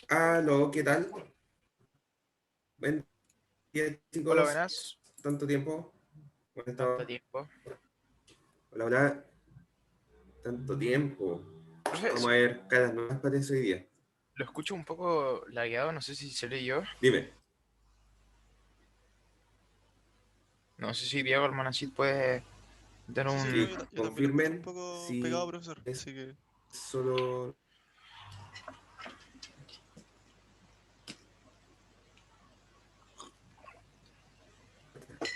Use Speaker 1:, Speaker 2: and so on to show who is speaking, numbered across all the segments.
Speaker 1: Aló, ¿qué tal? Buen día,
Speaker 2: Hola,
Speaker 1: chicos.
Speaker 2: buenas.
Speaker 1: ¿Tanto tiempo? ¿Cómo han
Speaker 2: Tanto
Speaker 1: estado?
Speaker 2: tiempo.
Speaker 1: Hola, hola. Tanto tiempo.
Speaker 2: Profe,
Speaker 1: Vamos a ver caras nuevas para ese día.
Speaker 2: lo escucho un poco lagueado, no sé si seré yo.
Speaker 1: Dime.
Speaker 2: No sé si Diego Almanacid puede dar
Speaker 3: Sí, sí, no,
Speaker 2: un...
Speaker 1: Sí,
Speaker 3: yo también lo escucho un
Speaker 1: confirmen
Speaker 3: poco pegado,
Speaker 1: si
Speaker 3: profesor.
Speaker 1: es
Speaker 3: Así que,
Speaker 1: solo...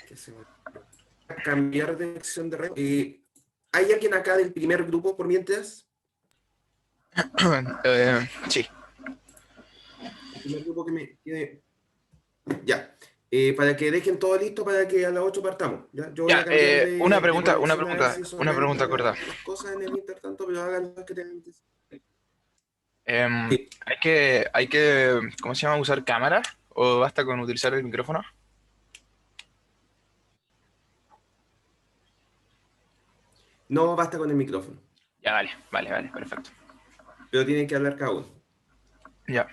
Speaker 1: que se va a cambiar de sección de red. ¿Hay alguien acá del primer grupo por mientras?
Speaker 2: sí.
Speaker 1: El primer grupo que me... Ya. Para que dejen todo listo para que a las 8 partamos. ¿Ya? Yo voy a
Speaker 2: Ya,
Speaker 1: cambiar
Speaker 2: una
Speaker 1: de
Speaker 2: pregunta,
Speaker 1: conexión a ver si eso
Speaker 2: una
Speaker 1: arregla
Speaker 2: pregunta corta.
Speaker 1: las cosas en el intertanto, pero hagan lo que tengan que hacer. Sí.
Speaker 2: ¿Cómo se llama? ¿Usar cámara? ¿O basta con utilizar el micrófono?
Speaker 1: No basta con el micrófono,
Speaker 2: Ya, vale, perfecto.
Speaker 1: pero tienen que hablar cada uno.
Speaker 2: Ya.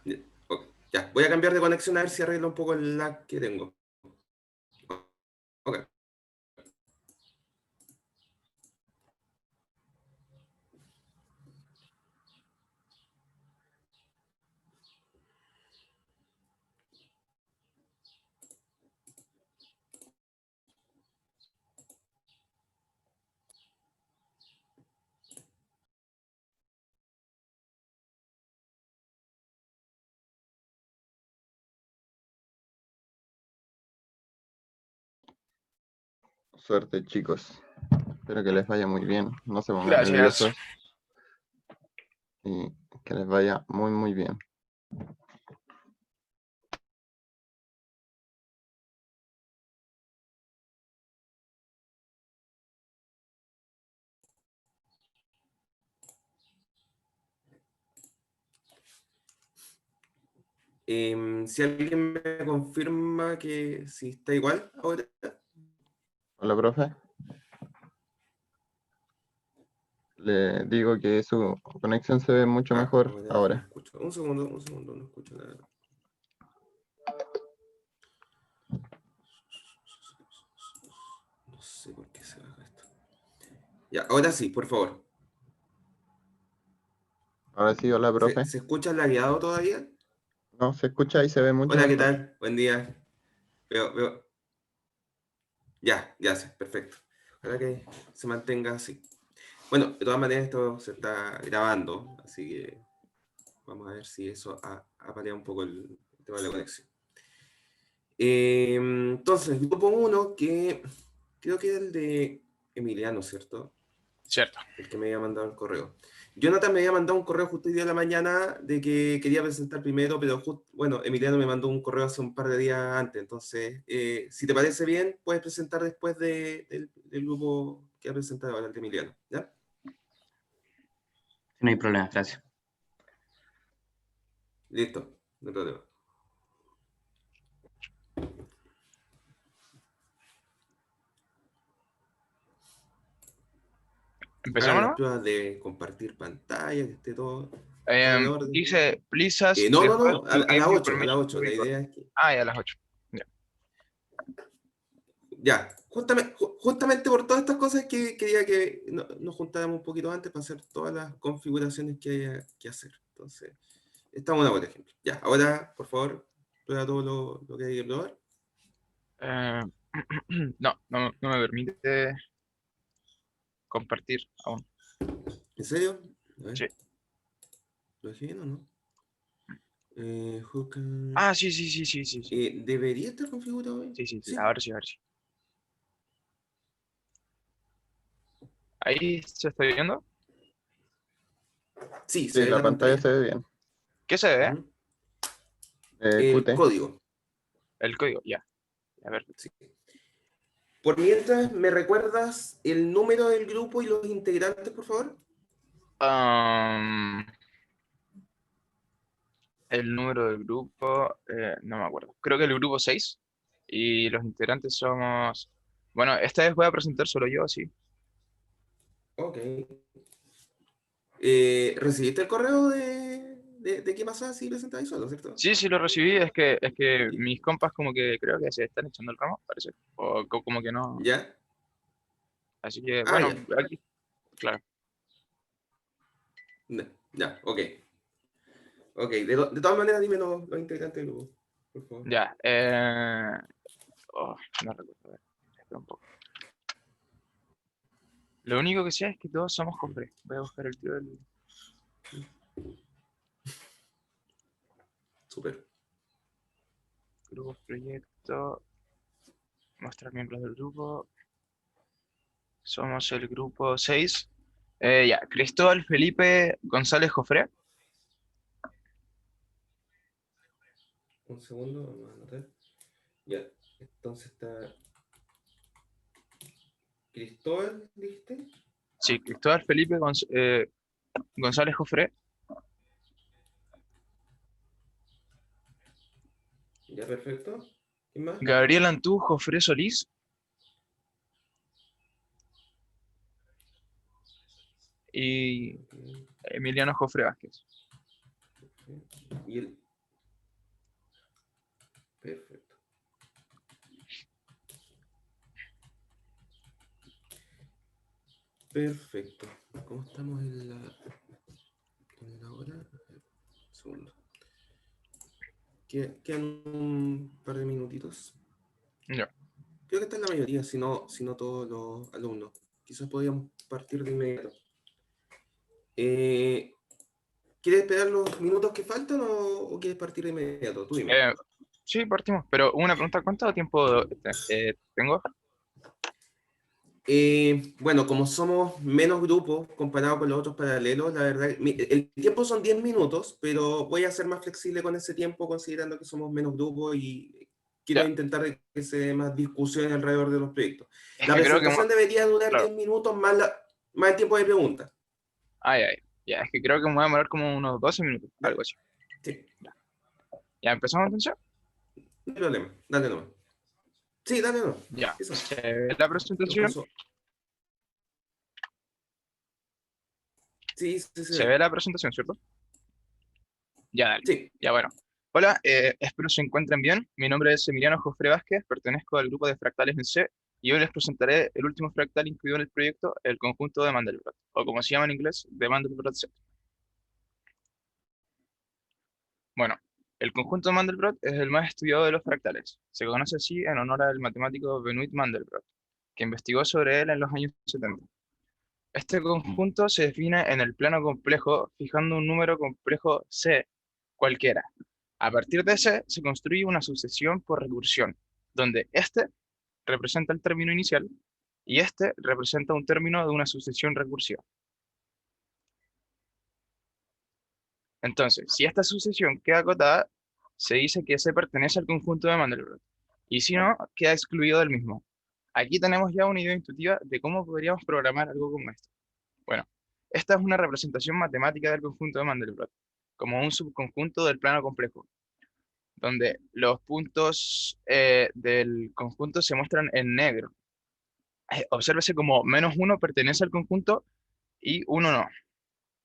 Speaker 1: Ya, ok, ya. Voy a cambiar de conexión a ver si arregla un poco el lag que tengo. Ok.
Speaker 4: Suerte, chicos. Espero que les vaya muy bien. No se pongan
Speaker 2: Gracias.
Speaker 4: nerviosos y que les vaya muy, muy bien.
Speaker 1: Si alguien me confirma que si está igual ahora.
Speaker 4: Hola, profe. Le digo que su conexión se ve mucho mejor
Speaker 1: Ahora no
Speaker 4: ahora.
Speaker 1: escucho. Un segundo, no escucho nada. No sé por qué se baja esto. Ya, ahora sí, por favor.
Speaker 4: Ahora sí, hola,
Speaker 1: ¿Se,
Speaker 4: profe.
Speaker 1: se escucha lagueado todavía?
Speaker 4: No, se escucha y se ve mucho
Speaker 1: Hola, ¿qué
Speaker 4: mejor.
Speaker 1: tal? Buen día. Veo. Ya sé, perfecto. Ojalá que se mantenga así. Bueno, de todas maneras esto se está grabando, así que vamos a ver si eso aparea un poco el tema de la conexión. Entonces, grupo uno que creo que es el de Emiliano, ¿cierto?
Speaker 2: Cierto.
Speaker 1: El que me había mandado el correo. Jonathan me había mandado un correo justo hoy día de la mañana de que quería presentar primero, pero bueno, Emiliano me mandó un correo hace un par de días antes, entonces, si te parece bien, puedes presentar después del grupo que ha presentado ahora, el de Emiliano, ¿ya?
Speaker 5: No hay problema, gracias.
Speaker 1: Listo, no hay problema. Hagan
Speaker 2: ¿Empezamos,
Speaker 1: las
Speaker 2: no?
Speaker 1: pruebas de compartir pantalla, que esté todo en orden.
Speaker 2: Dice, Blisas,
Speaker 1: No, a las 8, La idea es que...
Speaker 2: Ah, ya, a las 8. Ya.
Speaker 1: Ya, justamente por todas estas cosas que quería que nos juntáramos un poquito antes para hacer todas las configuraciones que haya que hacer. Entonces, esta es una, por ejemplo. Ya, ahora, por favor, prueba todo lo que hay que probar.
Speaker 2: Eh, no me permite compartir aún.
Speaker 1: ¿En serio? A ver,
Speaker 2: Sí.
Speaker 1: ¿lo dejé bien o no? Who can-
Speaker 2: Ah, sí.
Speaker 1: ¿Debería estar configurado bien?
Speaker 2: Sí.
Speaker 1: Sí.
Speaker 2: A ver si. Ahí se está viendo.
Speaker 1: Sí, se
Speaker 4: Sí,
Speaker 1: ve
Speaker 4: la
Speaker 1: la
Speaker 4: pantalla
Speaker 1: pantalla.
Speaker 4: se ve bien.
Speaker 2: ¿Qué se ve?
Speaker 1: Ujú. El
Speaker 4: QT.
Speaker 1: código.
Speaker 2: El código, ya. A ver.
Speaker 1: Sí. Por mientras, ¿me recuerdas el número del grupo y los integrantes, por favor?
Speaker 2: El número del grupo, no me acuerdo. Creo que el grupo 6. Y los integrantes somos... Bueno, esta vez voy a presentar solo yo, sí.
Speaker 1: Ok. ¿Recibiste el correo de qué pasaba si presentabas solo, cierto?
Speaker 2: Sí, sí lo recibí, es que
Speaker 1: Y-
Speaker 2: mis compas como que creo que se están echando el ramo, parece. O como que no.
Speaker 1: ¿Ya?
Speaker 2: Así que,
Speaker 1: Ah,
Speaker 2: bueno,
Speaker 1: ya.
Speaker 2: aquí, claro.
Speaker 1: Ya, ok. Ok, de todas maneras dime los integrantes del grupo, por favor.
Speaker 2: Ya. Oh, no recuerdo. A ver, espera un poco. Lo único que sé es que todos somos cofres. Voy a buscar el tío del
Speaker 1: Súper.
Speaker 2: grupo proyecto. Mostrar miembros del grupo. Somos el grupo 6. Ya, Cristóbal Felipe González Jofré.
Speaker 1: Un segundo, vamos a anotar. Ya, entonces está Cristóbal, dijiste.
Speaker 2: Sí, Cristóbal Felipe González Jofré.
Speaker 1: Ya, perfecto. ¿Quién más?
Speaker 2: Gabriel Antú Jofré Solís. Y
Speaker 1: Ok,
Speaker 2: Emiliano Jofré Vázquez.
Speaker 1: ok. Y el... Perfecto. Perfecto. ¿Cómo estamos en la hora? A ver, un segundo. Quedan un par de minutitos.
Speaker 2: Ya.
Speaker 1: Creo que está en la mayoría, si no todos los alumnos. Quizás podríamos partir de inmediato. Eh, ¿Quieres esperar los minutos que faltan o quieres partir de inmediato? Tú dime.
Speaker 2: Eh, sí, partimos. Pero una pregunta, ¿cuánto tiempo tengo?
Speaker 1: Bueno, como somos menos grupos comparado con los otros paralelos, la verdad, el tiempo son 10 minutos, pero voy a ser más flexible con ese tiempo considerando que somos menos grupos y quiero
Speaker 2: Ya.
Speaker 1: intentar de que se dé más discusión alrededor de los proyectos.
Speaker 2: Es
Speaker 1: La
Speaker 2: que creo que,
Speaker 1: presentación debería durar
Speaker 2: claro.
Speaker 1: 10 minutos más el tiempo de preguntas.
Speaker 2: Ay, ay. Ya, es que creo que me voy a demorar como unos 12 minutos,
Speaker 1: ¿Ya?
Speaker 2: algo así.
Speaker 1: Sí,
Speaker 2: Ya, ya empezamos entonces.
Speaker 1: no hay problema. Dale nomás. Sí, dale nomás.
Speaker 2: Ya.
Speaker 1: Eso.
Speaker 2: Se ve la
Speaker 1: Yo
Speaker 2: presentación.
Speaker 1: paso. Sí, sí,
Speaker 2: Se
Speaker 1: sí.
Speaker 2: ve la presentación, ¿cierto? Ya, dale.
Speaker 1: Sí.
Speaker 2: Ya, bueno. Hola, espero se encuentren bien. Mi nombre es Emiliano Jofre Vázquez, pertenezco al grupo de fractales en C y hoy les presentaré el último fractal incluido en el proyecto, el conjunto de Mandelbrot, o como se llama en inglés, de Mandelbrot set. Bueno, el conjunto de Mandelbrot es el más estudiado de los fractales. Se conoce así en honor al matemático Benoit Mandelbrot, que investigó sobre él en los años 70. Este conjunto se define en el plano complejo fijando un número complejo C cualquiera. A partir de C se construye una sucesión por recursión, donde este representa el término inicial y este representa un término de una sucesión recursiva. Entonces, si esta sucesión queda acotada, se dice que C pertenece al conjunto de Mandelbrot, y si no, queda excluido del mismo. Aquí tenemos ya una idea intuitiva de cómo podríamos programar algo como esto. Bueno, esta es una representación matemática del conjunto de Mandelbrot, como un subconjunto del plano complejo, donde los puntos del conjunto se muestran en negro. Obsérvese como -1 pertenece al conjunto y 1 no.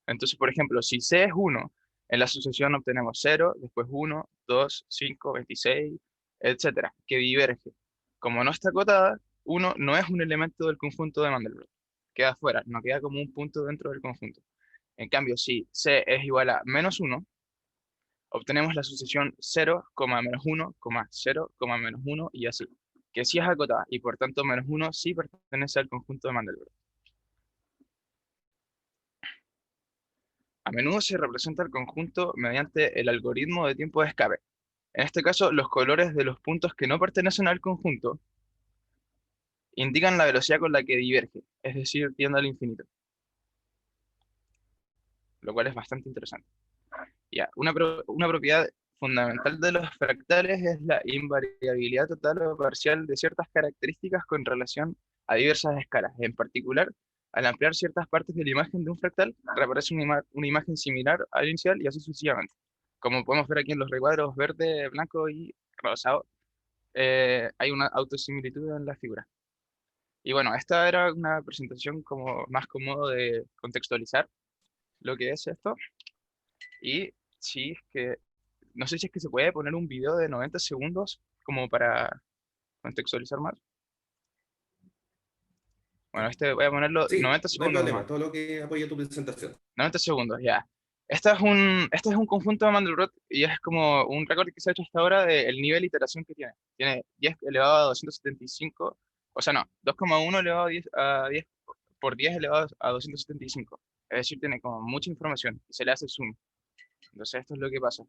Speaker 2: Entonces, por ejemplo, si C es 1, en la sucesión obtenemos 0, después 1, 2, 5, 26, etcétera, que diverge. Como no está acotada, 1 no es un elemento del conjunto de Mandelbrot. Queda fuera, no queda como un punto dentro del conjunto. En cambio, si C es igual a -1, obtenemos la sucesión 0, -1, 0, -1 y así, que sí es acotada y por tanto -1 sí pertenece al conjunto de Mandelbrot. A menudo se representa el conjunto mediante el algoritmo de tiempo de escape. En este caso, los colores de los puntos que no pertenecen al conjunto indican la velocidad con la que diverge, es decir, tiende al infinito, lo cual es bastante interesante. Ya, una propiedad fundamental de los fractales es la invariabilidad total o parcial de ciertas características con relación a diversas escalas. En particular, al ampliar ciertas partes de la imagen de un fractal, reaparece una imagen similar al inicial y así sucesivamente. Como podemos ver aquí en los recuadros verde, blanco y rosado, hay una autosimilitud en la figura. Y bueno, esta era una presentación como más cómodo de contextualizar lo que es esto. Y si es que, no sé si es que se puede poner un video de 90 segundos como para contextualizar más. Bueno, este voy a ponerlo
Speaker 1: Sí,
Speaker 2: 90
Speaker 1: no hay
Speaker 2: segundos
Speaker 1: problema,
Speaker 2: nomás.
Speaker 1: todo lo que apoye tu presentación.
Speaker 2: 90 segundos, ya. Este es un conjunto de Mandelbrot y es como un récord que se ha hecho hasta ahora del nivel de iteración que tiene. Tiene 10 elevado a 275, o sea, no, 2,1 elevado a 10 por 10 elevado a 275. Es decir, tiene como mucha información y se le hace zoom. Entonces, esto es lo que pasa.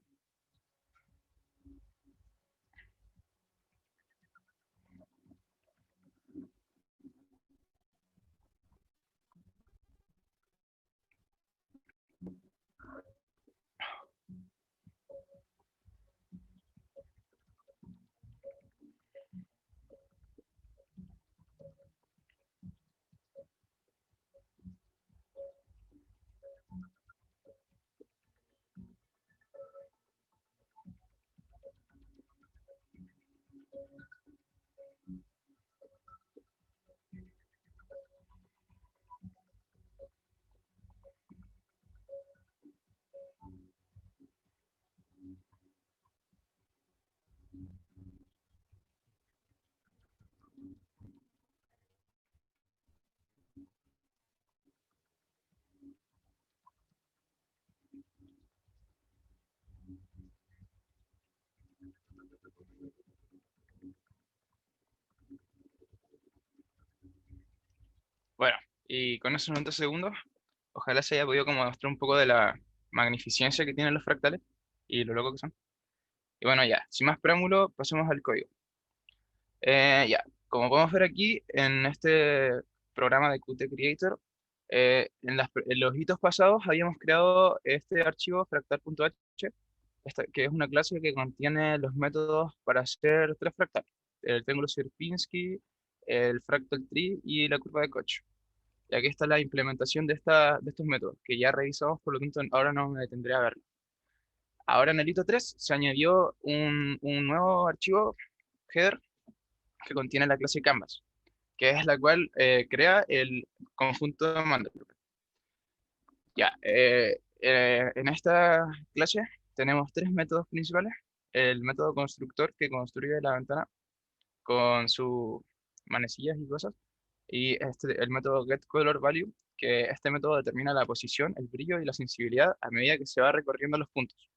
Speaker 2: Bueno, y con esos 90 segundos, ojalá se haya podido como mostrar un poco de la magnificencia que tienen los fractales y lo loco que son. Y bueno, ya, sin más preámbulo, pasemos al código. Ya, como podemos ver aquí en este programa de Qt Creator, en los hitos pasados habíamos creado este archivo fractal.h, que es una clase que contiene los métodos para hacer tres fractales: el triángulo Sierpinski, el fractal tree y la curva de Koch. Y aquí está la implementación de estos métodos, que ya revisamos, por lo tanto ahora no me detendré a verlo. Ahora en el hito 3 se añadió un nuevo archivo header que contiene la clase Canvas, que es la cual crea el conjunto de Mandelbrot. Ya, en esta clase tenemos tres métodos principales. El método constructor, que construye la ventana con sus manecillas y cosas. Y el método getColorValue, que este método determina la posición, el brillo y la sensibilidad a medida que se va recorriendo los puntos.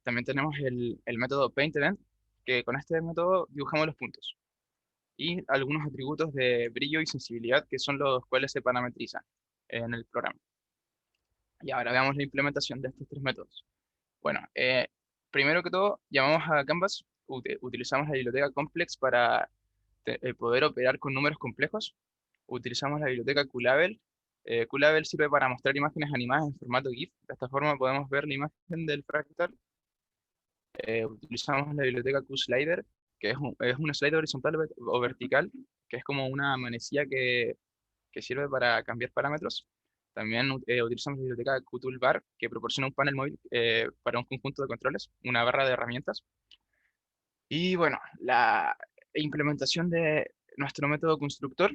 Speaker 2: También tenemos el método paintEvent, que con este método dibujamos los puntos, y algunos atributos de brillo y sensibilidad que son los cuales se parametrizan en el programa. Y ahora veamos la implementación de estos tres métodos. Bueno, primero que todo, llamamos a Canvas, utilizamos la biblioteca Complex para poder operar con números complejos. Utilizamos la biblioteca QLabel. QLabel sirve para mostrar imágenes animadas en formato GIF. De esta forma podemos ver la imagen del fractal. Utilizamos la biblioteca QSlider, que es un slider horizontal o vertical, que es como una manecilla que sirve para cambiar parámetros. También utilizamos la biblioteca QToolBar, que proporciona un panel móvil para un conjunto de controles, una barra de herramientas. Y bueno, la implementación de nuestro método constructor,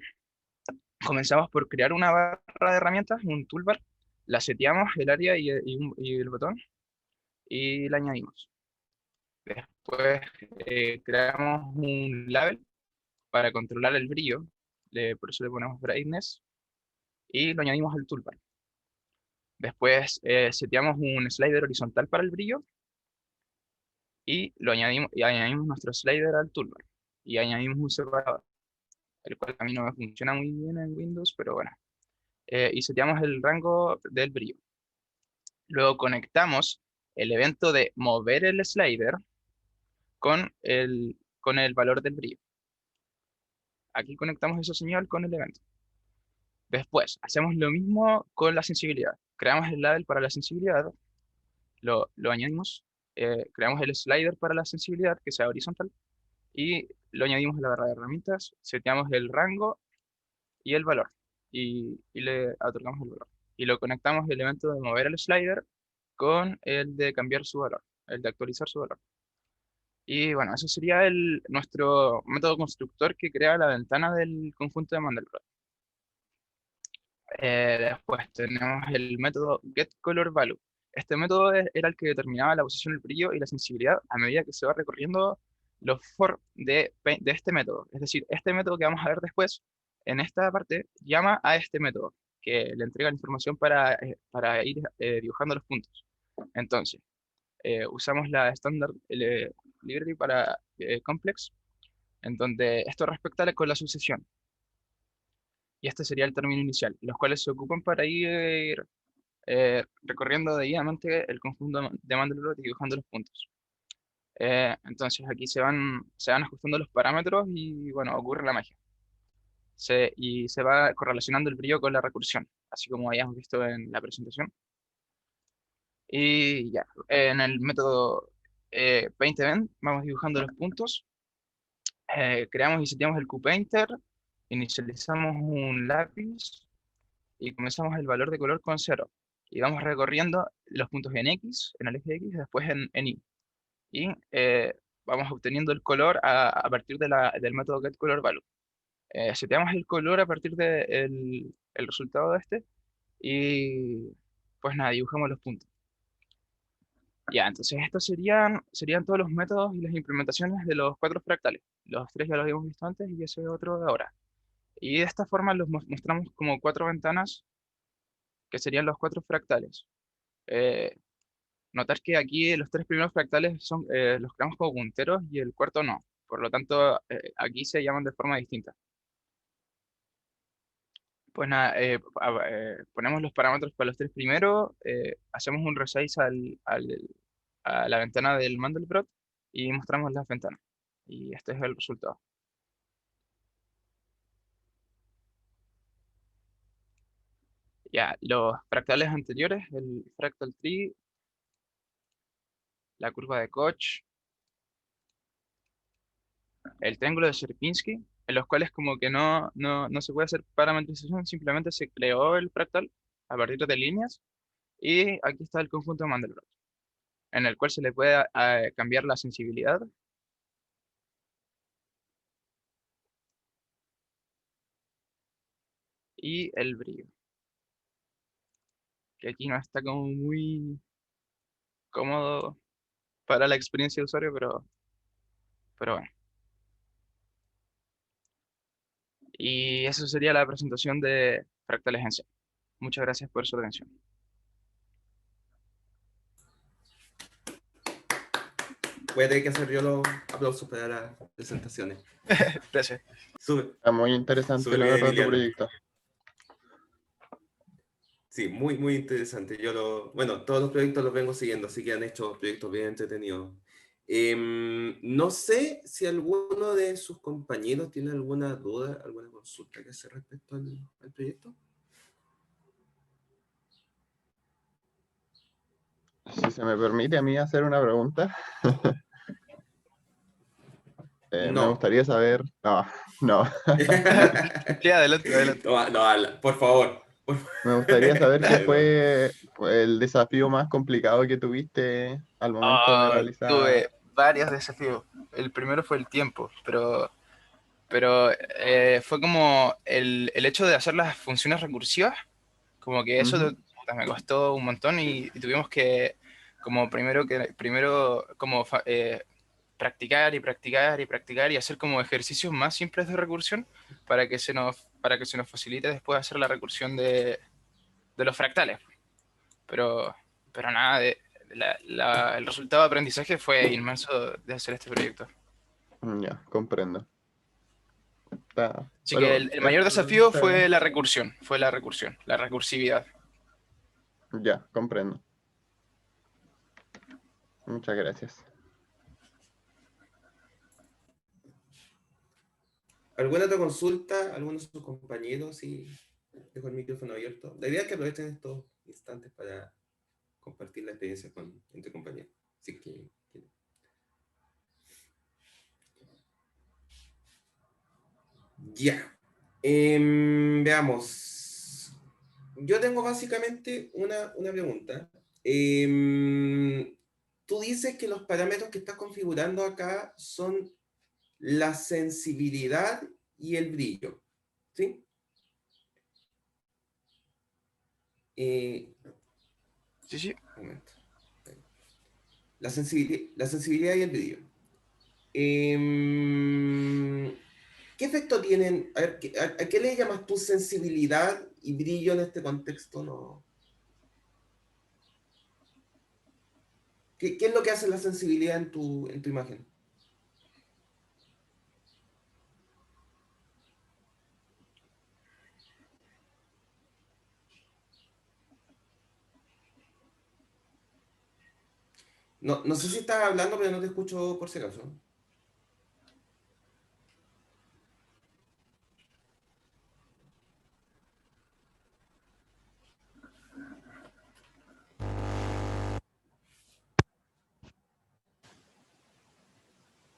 Speaker 2: comenzamos por crear una barra de herramientas, un toolbar, la seteamos el área y el botón y la añadimos. Después creamos un label para controlar el brillo, por eso le ponemos brightness y lo añadimos al toolbar. Después seteamos un slider horizontal para el brillo y añadimos nuestro slider al toolbar. Y añadimos un separador, el cual a mí no me funciona muy bien en Windows, pero bueno. Y seteamos el rango del brillo. Luego conectamos el evento de mover el slider con el valor del brillo. Aquí conectamos esa señal con el evento. Después, hacemos lo mismo con la sensibilidad. Creamos el label para la sensibilidad, lo añadimos, creamos el slider para la sensibilidad, que sea horizontal, y lo añadimos a la barra de herramientas, seteamos el rango y el valor, y le otorgamos el valor. Y lo conectamos el elemento de mover el slider con el de cambiar su valor, el de actualizar su valor. Y bueno, eso sería nuestro método constructor que crea la ventana del conjunto de Mandelbrot. Después tenemos el método getColorValue. Este método era el que determinaba la posición, el brillo y la sensibilidad a medida que se va recorriendo los for de este método. Es decir, este método que vamos a ver después, en esta parte, llama a este método, que le entrega la información para ir dibujando los puntos. Entonces, usamos la Standard Library para Complex, en donde esto respecta con la sucesión. Y este sería el término inicial, los cuales se ocupan para ir recorriendo debidamente el conjunto de Mandelbrot y dibujando los puntos. Entonces aquí se van ajustando los parámetros y bueno, ocurre la magia. Y se va correlacionando el brillo con la recursión, así como habíamos visto en la presentación. Y ya, en el método Paint Event vamos dibujando los puntos, creamos y seteamos el QPainter, inicializamos un lápiz y comenzamos el valor de color con 0. Y vamos recorriendo los puntos en X, en el eje X, después en Y. Y vamos obteniendo el color a partir del método getColorValue. Seteamos el color a partir del el resultado de este y pues nada, dibujamos los puntos. Ya, entonces estos serían todos los métodos y las implementaciones de los 4 fractales. Los 3 ya los habíamos visto antes y ese otro de ahora. Y de esta forma los mostramos como 4 ventanas que serían los 4 fractales. Eh, Notar que aquí los 3 primeros fractales los creamos como punteros y el cuarto no. Por lo tanto, aquí se llaman de forma distinta. Pues nada, ponemos los parámetros para los 3 primeros, hacemos un resize a la ventana del Mandelbrot y mostramos las ventanas. Y este es el resultado. Ya, los fractales anteriores, el fractal tree, la curva de Koch, el triángulo de Sierpinski, en los cuales como que no se puede hacer parametrización, simplemente se creó el fractal a partir de líneas, y aquí está el conjunto de Mandelbrot, en el cual se le puede cambiar la sensibilidad y el brillo, que aquí no está como muy cómodo para la experiencia de usuario, pero bueno. Y eso sería la presentación de fractales en C. Muchas gracias por su atención.
Speaker 1: Voy a tener que hacer yo los aplausos para las presentaciones.
Speaker 2: Gracias.
Speaker 1: Súper,
Speaker 4: Está muy interesante,
Speaker 1: súper
Speaker 4: la
Speaker 1: bien,
Speaker 4: verdad, tu
Speaker 1: Emiliano.
Speaker 4: proyecto.
Speaker 1: Sí, muy, muy interesante. Bueno, todos los proyectos los vengo siguiendo, así que han hecho proyectos bien entretenidos. No sé si alguno de sus compañeros tiene alguna duda, alguna consulta que hacer respecto al proyecto.
Speaker 4: Si se me permite a mí hacer una pregunta, me
Speaker 1: No.
Speaker 4: gustaría saber. No, no.
Speaker 2: Sí, adelante, adelante.
Speaker 1: No, no, por favor.
Speaker 4: Me gustaría saber qué
Speaker 1: Dale, no.
Speaker 4: fue el desafío más complicado que tuviste al momento de realizar.
Speaker 2: Tuve varios desafíos. El primero fue el tiempo, pero fue como el hecho de hacer las funciones recursivas, como que eso
Speaker 4: Ujú.
Speaker 2: me costó un montón y tuvimos que, como primero como practicar y practicar y practicar y hacer como ejercicios más simples de recursión para que se nos facilite después hacer la recursión de los fractales. Pero, pero nada, el resultado de aprendizaje fue inmenso de hacer este proyecto.
Speaker 4: Ya, comprendo.
Speaker 2: Así que
Speaker 4: Pero
Speaker 2: el mayor desafío
Speaker 4: está bien.
Speaker 2: fue la recursión, la recursividad.
Speaker 4: Ya, comprendo. Muchas gracias.
Speaker 1: ¿Alguna otra consulta? ¿Alguno de sus compañeros? Y dejo el micrófono abierto. La idea es que aprovechen estos instantes para compartir la experiencia entre compañeros. Así que. Ya. Veamos. Yo tengo básicamente una pregunta. Tú dices que los parámetros que estás configurando acá son la sensibilidad y el brillo, ¿sí? Eh,
Speaker 2: Sí, sí.
Speaker 1: un momento. La sensibilidad y el brillo. Em, ¿Qué efecto tienen? A ver, ¿a qué le llamas tu sensibilidad y brillo en este contexto? No. ¿Qué es lo que hace la sensibilidad en tu imagen? No, no sé si estás hablando, pero no te escucho por si acaso.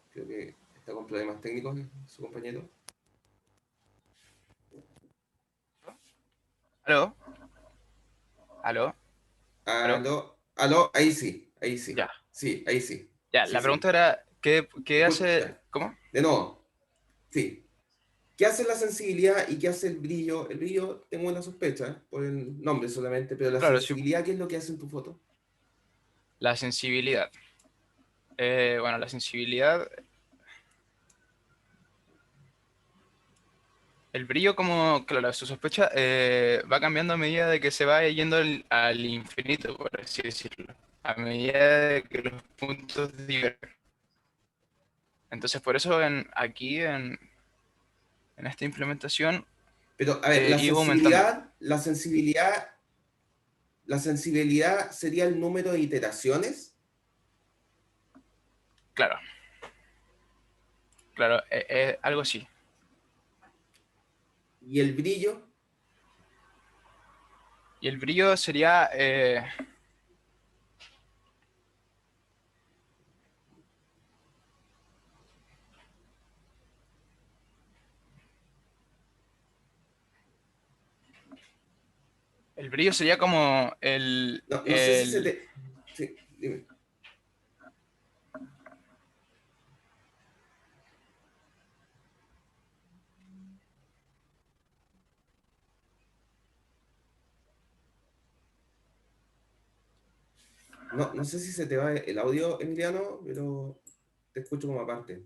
Speaker 1: Creo que está con problemas técnicos su compañero.
Speaker 2: ¿Aló? ¿Aló? ¿Aló?
Speaker 1: Aló, ahí sí, ahí sí.
Speaker 2: Ya.
Speaker 1: Sí, ahí sí.
Speaker 2: Ya,
Speaker 1: Sí,
Speaker 2: la pregunta
Speaker 1: sí.
Speaker 2: era,
Speaker 1: Te
Speaker 2: ¿qué
Speaker 1: escucho,
Speaker 2: hace?
Speaker 1: ya.
Speaker 2: ¿Cómo?
Speaker 1: De nuevo, sí. ¿Qué hace la sensibilidad y qué hace el brillo? El brillo tengo una sospecha por el nombre solamente, pero la
Speaker 2: Claro, sí.
Speaker 1: sensibilidad, ¿qué es lo que hace en tu foto?
Speaker 2: La sensibilidad. Bueno, la sensibilidad, el brillo como, claro, su sospecha va cambiando a medida de que se va yendo al infinito, por así decirlo. A medida de que los puntos divergen. Entonces, por eso en esta implementación
Speaker 1: Pero, a ver,
Speaker 2: iba aumentando.
Speaker 1: la sensibilidad sería el número de iteraciones
Speaker 2: Claro, claro, algo así.
Speaker 1: y el brillo.
Speaker 2: Y el brillo sería, el brillo sería como
Speaker 1: No, no sé si se te... Sí, dime. No, no sé si se te va el audio, Emiliano, pero te escucho como aparte.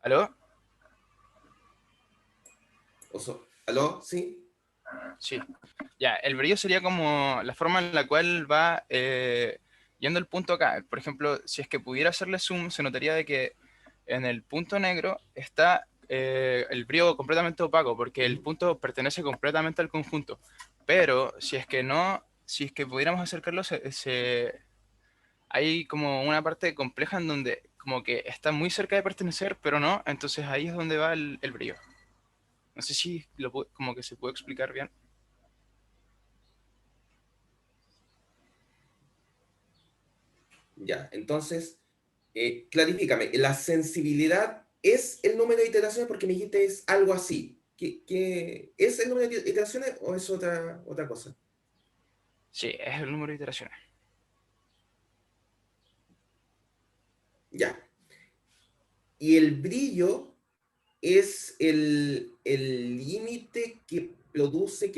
Speaker 2: ¿aló?
Speaker 1: ¿Aló? ¿Sí?
Speaker 2: Sí. Ya, el brillo sería como la forma en la cual va yendo el punto acá. Por ejemplo, si es que pudiera hacerle zoom, se notaría de que en el punto negro está el brillo completamente opaco, porque el
Speaker 1: Ujú.
Speaker 2: punto pertenece completamente al conjunto. Pero si es que no, si es que pudiéramos acercarlo, hay como una parte compleja en donde como que está muy cerca de pertenecer, pero no, entonces ahí es donde va el brillo. No sé si como que se puede explicar bien.
Speaker 1: Ya, entonces, clarifícame, ¿la sensibilidad es el número de iteraciones? Porque me dijiste es algo así. ¿Es el número de iteraciones o es otra cosa?
Speaker 2: Sí, es el número de iteraciones.
Speaker 1: Ya. Y el brillo es el límite que produce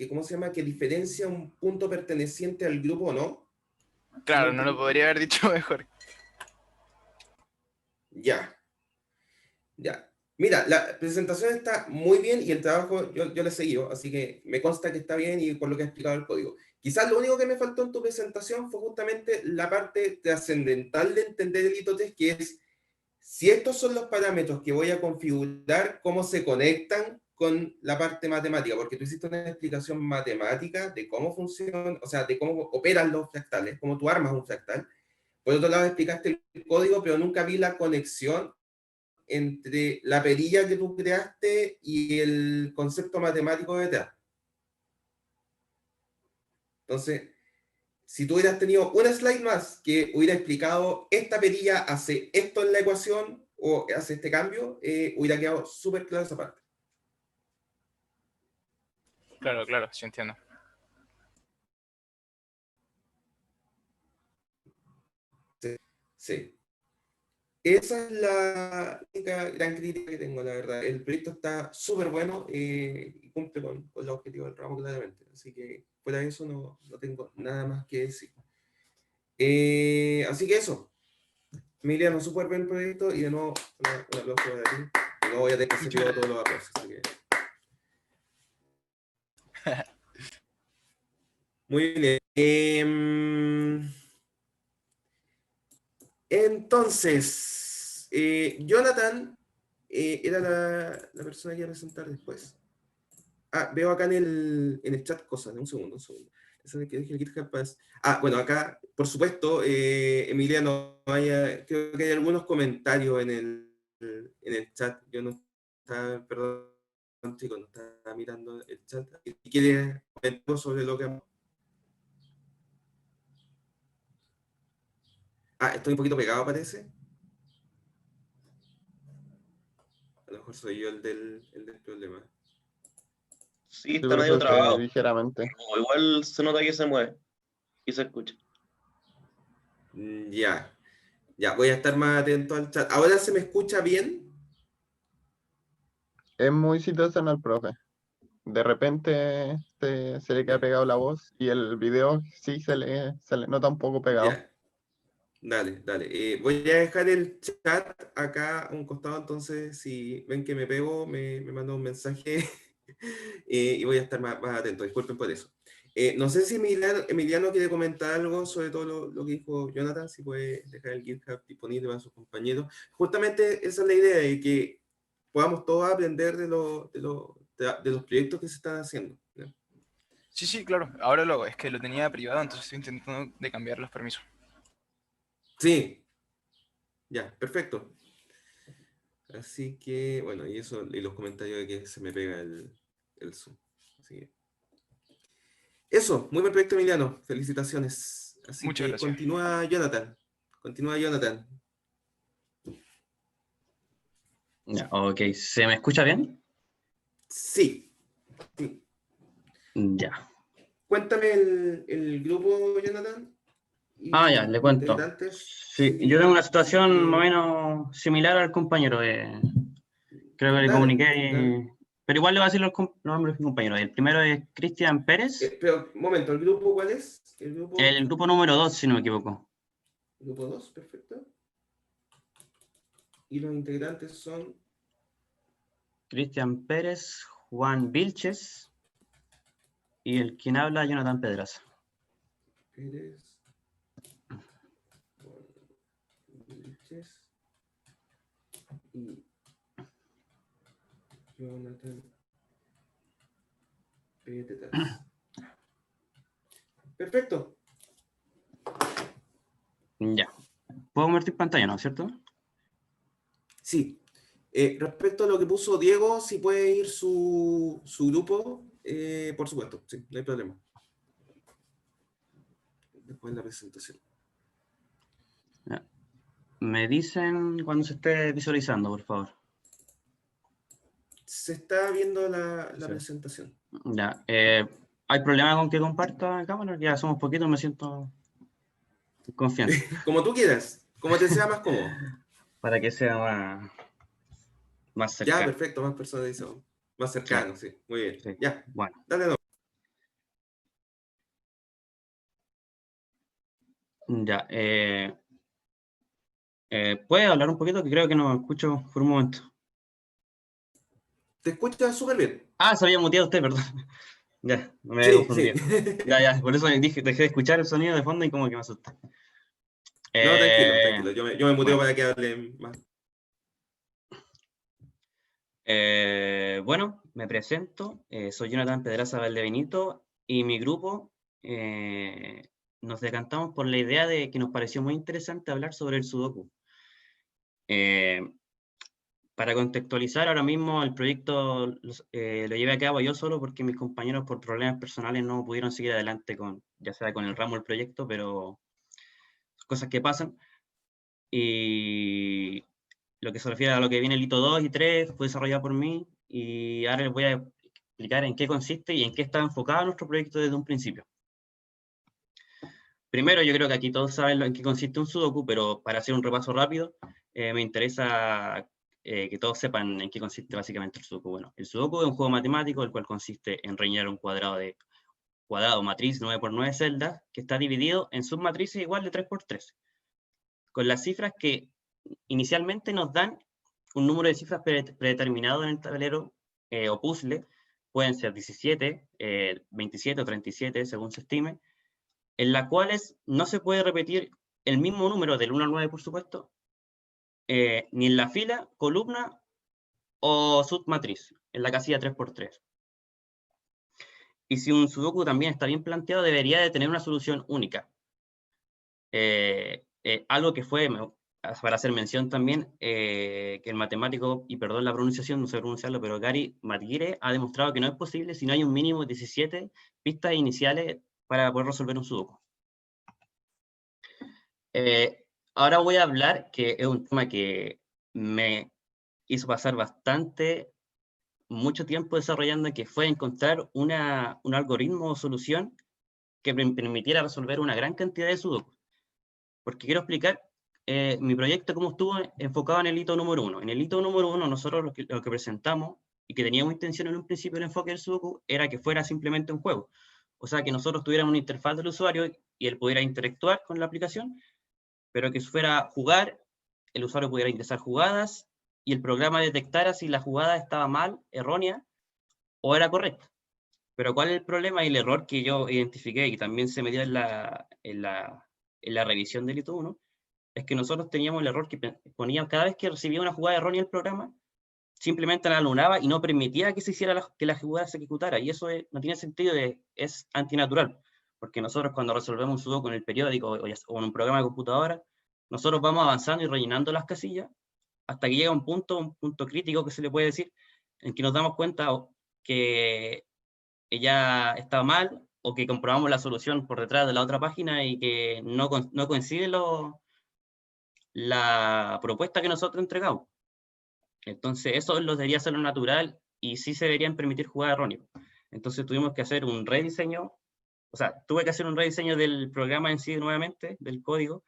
Speaker 1: ¿cómo se llama? Que diferencia un punto perteneciente al grupo o no. ¿Sí me
Speaker 2: Claro, no lo
Speaker 1: entiendo?
Speaker 2: podría haber dicho mejor.
Speaker 1: Ya, ya. Mira, la presentación está muy bien y el trabajo yo lo he seguido, así que me consta que está bien y por lo que ha explicado el código. Quizás lo único que me faltó en tu presentación fue justamente la parte trascendental de entender el ITO-test, que es si estos son los parámetros que voy a configurar, cómo se conectan con la parte matemática, porque tú hiciste una explicación matemática de cómo funciona, o sea, de cómo operan los fractales, cómo tú armas un fractal. Por otro lado, explicaste el código, pero nunca vi la conexión entre la perilla que tú creaste y el concepto matemático detrás. Entonces, si tú hubieras tenido una slide más que hubiera explicado esta perilla hace esto en la ecuación o hace este cambio, hubiera quedado súper claro esa parte.
Speaker 2: Claro, claro, sí entiendo.
Speaker 1: Sí, sí. Esa es la única gran crítica que tengo, la verdad. El proyecto está súper bueno y cumple con los objetivos del ramo claramente. Así que fuera de eso no tengo nada más que decir. Así que eso. Emiliano, súper buen proyecto y de nuevo un aplauso para ti. Y no voy a tener que hacer yo todos los aplausos. Así que... Muy bien. Entonces, Jonathan era la persona que iba a presentar después. Ah, veo acá en el chat cosas. Un segundo, un segundo. Eso es que dije el GitHub Pass. Ah, bueno, acá, por supuesto, Emiliano, creo que hay algunos comentarios en el chat. Yo no estaba, perdón, chicos, no estaba mirando el chat. ¿Y quieres comentar sobre lo que... Ah, estoy un poquito pegado, parece. A lo mejor soy yo el del problema.
Speaker 3: Sí,
Speaker 4: Sí,
Speaker 3: está
Speaker 4: pero
Speaker 3: medio
Speaker 4: eso
Speaker 3: trabado.
Speaker 4: ligeramente.
Speaker 3: O igual se nota que se mueve y se escucha.
Speaker 1: Ya, ya, voy a estar más atento al chat. ¿Ahora se me escucha bien?
Speaker 4: Es muy situacional, profe. De repente se le queda
Speaker 1: Ya,
Speaker 4: pegado la voz y el video sí se le nota un poco pegado.
Speaker 1: ya, dale, dale. Voy a dejar el chat acá a un costado, entonces si ven que me pego, me mandan un mensaje y voy a estar más atento. Disculpen por eso. No sé si Emiliano quiere comentar algo sobre todo lo que dijo Jonathan, si puede dejar el GitHub disponible para sus compañeros. Justamente esa es la idea, de que podamos todos aprender de los proyectos que se están haciendo, ¿no?
Speaker 2: Sí, sí, claro. Ahora lo hago. Es que lo tenía privado, entonces estoy intentando de cambiar los permisos.
Speaker 1: Sí, ya, perfecto. Así que, bueno, y eso, y los comentarios de que se me pega el Zoom. Así que, eso, muy buen proyecto, Emiliano. Felicitaciones. Así
Speaker 2: Muchas
Speaker 1: que
Speaker 2: gracias.
Speaker 1: continúa, Jonathan. Continúa, Jonathan.
Speaker 5: Ya, ok, ¿se me escucha bien?
Speaker 1: Sí, sí.
Speaker 5: Ya.
Speaker 1: Cuéntame el grupo, Jonathan,
Speaker 5: Ah, ya,
Speaker 1: y
Speaker 5: le cuento.
Speaker 1: integrantes.
Speaker 5: Sí, yo tengo
Speaker 1: Sí,
Speaker 5: una
Speaker 1: así
Speaker 5: situación más o
Speaker 1: que,
Speaker 5: menos similar al compañero. Creo que le
Speaker 1: dale,
Speaker 5: comuniqué,
Speaker 1: dale.
Speaker 5: pero igual le voy a decir los nombres de mi compañero. El primero es Cristian Pérez,
Speaker 1: Pero, un momento, ¿el grupo cuál es?
Speaker 5: el grupo número 2, si no me equivoco.
Speaker 1: Grupo 2, perfecto. Y los integrantes son...
Speaker 5: Cristian Pérez, Juan Vilches y el quien habla, Jonathan Pedraza.
Speaker 1: Pérez, Vilches y Jonathan Petras. Perfecto.
Speaker 5: Ya. ¿Puedo convertir pantalla, no es cierto?
Speaker 1: Sí. Respecto a lo que puso Diego, si puede ir su grupo, por supuesto, sí, no hay problema. Después de la presentación.
Speaker 5: Ya. Me dicen cuando se esté visualizando, por favor.
Speaker 1: Se está viendo la
Speaker 5: Sí.
Speaker 1: presentación.
Speaker 5: Ya. ¿Hay problema con que comparta cámara? Ya somos poquitos, me siento en confianza.
Speaker 1: Como tú quieras, como te sea más cómodo.
Speaker 5: Para que sea más
Speaker 1: Ya,
Speaker 5: cercano.
Speaker 1: perfecto, más personalizado. Más
Speaker 5: Ya,
Speaker 1: cercano, sí. Muy bien.
Speaker 5: sí.
Speaker 1: Ya,
Speaker 5: Bueno,
Speaker 1: dale no.
Speaker 5: ya. ¿Puede hablar un poquito? Que creo que no escucho por un momento.
Speaker 1: Te escuchas súper bien.
Speaker 5: Ah, se había muteado usted, perdón. Ya, me había
Speaker 1: Sí, sí.
Speaker 5: confundido. Ya, por eso dije, dejé de escuchar el sonido de fondo y como que me asusté.
Speaker 1: No, tranquilo, tranquilo. Yo me muteo
Speaker 5: Bueno,
Speaker 1: para que hable más.
Speaker 5: bueno, me presento. Soy Jonathan Pedraza Valdebenito y mi grupo nos decantamos por la idea de que nos pareció muy interesante hablar sobre el Sudoku. Eh, para contextualizar, ahora mismo el proyecto lo llevé a cabo yo solo porque mis compañeros por problemas personales no pudieron seguir adelante con, ya sea con el ramo del proyecto, pero cosas que pasan. Y lo que se refiere a lo que viene el hito 2 y 3 fue desarrollado por mí y ahora les voy a explicar en qué consiste y en qué está enfocado nuestro proyecto desde un principio. Primero, yo creo que aquí todos saben en qué consiste un Sudoku, pero para hacer un repaso rápido, me interesa que todos sepan en qué consiste básicamente el Sudoku. Bueno, el Sudoku es un juego matemático el cual consiste en rellenar un cuadrado matriz 9×9 celdas que está dividido en submatrices igual de 3×3, con las cifras que inicialmente nos dan un número de cifras predeterminado en el tablero o puzzle, pueden ser 17, 27 o 37 según se estime, en las cuales no se puede repetir el mismo número del 1 al 9, por supuesto, ni en la fila, columna o submatriz, en la casilla 3×3. Y si un Sudoku también está bien planteado, debería de tener una solución única. Algo que fue, para hacer mención también, que el matemático, y perdón la pronunciación, no sé pronunciarlo, pero Gary Matguire ha demostrado que no es posible si no hay un mínimo de 17 pistas iniciales para poder resolver un Sudoku. Ahora voy a hablar, que es un tema que me hizo pasar mucho tiempo desarrollando, que fue encontrar un algoritmo o solución que me permitiera resolver una gran cantidad de Sudoku. Porque quiero explicar mi proyecto cómo estuvo enfocado en el hito número 1. En el hito número 1 nosotros lo que presentamos y que teníamos intención en un principio del enfoque del Sudoku era que fuera simplemente un juego. O sea, que nosotros tuviéramos una interfaz del usuario y él pudiera interactuar con la aplicación, pero que fuera jugar, el usuario pudiera ingresar jugadas y el programa detectara si la jugada estaba mal, errónea o era correcta. Pero ¿cuál es el problema y el error que yo identifiqué y también se me dio en la revisión del hito 1? Es que nosotros teníamos el error que ponía cada vez que recibía una jugada errónea el programa, simplemente la anulaba y no permitía que se hiciera que la jugada se ejecutara. Y eso no tiene sentido, es antinatural. Porque nosotros cuando resolvemos un Sudoku en el periódico o en un programa de computadora, nosotros vamos avanzando y rellenando las casillas hasta que llega un punto crítico que se le puede decir, en que nos damos cuenta que ya está mal o que comprobamos la solución por detrás de la otra página y que no coincide la propuesta que nosotros entregamos. Entonces eso lo debería ser lo natural y sí se deberían permitir jugadas erróneas. Entonces tuvimos que hacer un rediseño, o sea, tuve que hacer un rediseño del programa en sí nuevamente, del código,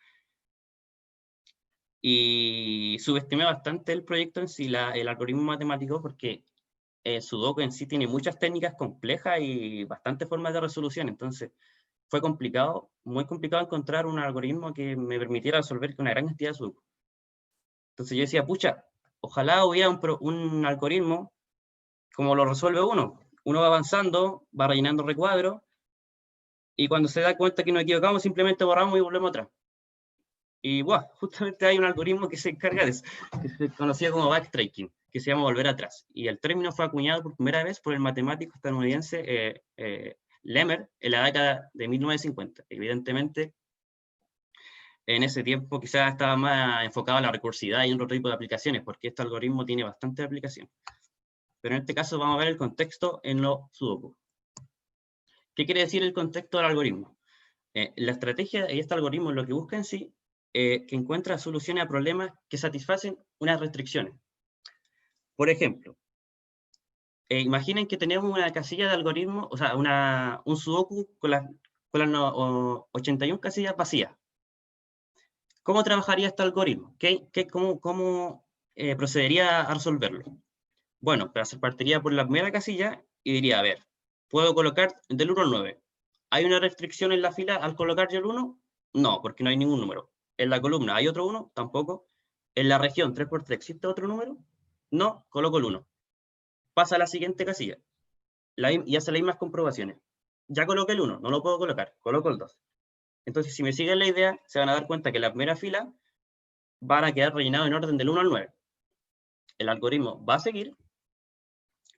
Speaker 5: y subestimé bastante el proyecto en sí, el algoritmo matemático, porque el Sudoku en sí tiene muchas técnicas complejas y bastantes formas de resolución, entonces fue complicado, muy complicado encontrar un algoritmo que me permitiera resolver una gran cantidad de Sudoku. Entonces yo decía, pucha, ojalá hubiera un algoritmo como lo resuelve uno. Uno va avanzando, va rellenando recuadros, y cuando se da cuenta que nos equivocamos, simplemente borramos y volvemos atrás. Y wow, justamente hay un algoritmo que se encarga de eso, que se conocía como backtracking, que se llama volver atrás. Y el término fue acuñado por primera vez por el matemático estadounidense Lemmer en la década de 1950. Evidentemente, en ese tiempo quizás estaba más enfocado a la recursividad y otro tipo de aplicaciones, porque este algoritmo tiene bastante aplicación. Pero en este caso vamos a ver el contexto en los Sudoku. ¿Qué quiere decir el contexto del algoritmo? La estrategia y este algoritmo lo que busca en sí que encuentra soluciones a problemas que satisfacen unas restricciones. Por ejemplo, imaginen que tenemos una casilla de algoritmo, o sea, un Sudoku con las 81 casillas vacías. ¿Cómo trabajaría este algoritmo? ¿Cómo procedería a resolverlo? Bueno, partiría por la primera casilla y diría, a ver, ¿puedo colocar del 1 al 9? ¿Hay una restricción en la fila al colocar yo el 1? No, porque no hay ningún número. ¿En la columna hay otro 1? Tampoco. ¿En la región 3×3 existe otro número? No, coloco el 1. Pasa a la siguiente casilla y hace las mismas comprobaciones. Ya coloqué el 1, no lo puedo colocar, coloco el 2. Entonces, si me siguen la idea, se van a dar cuenta que la primera fila van a quedar rellenados en orden del 1 al 9. El algoritmo va a seguir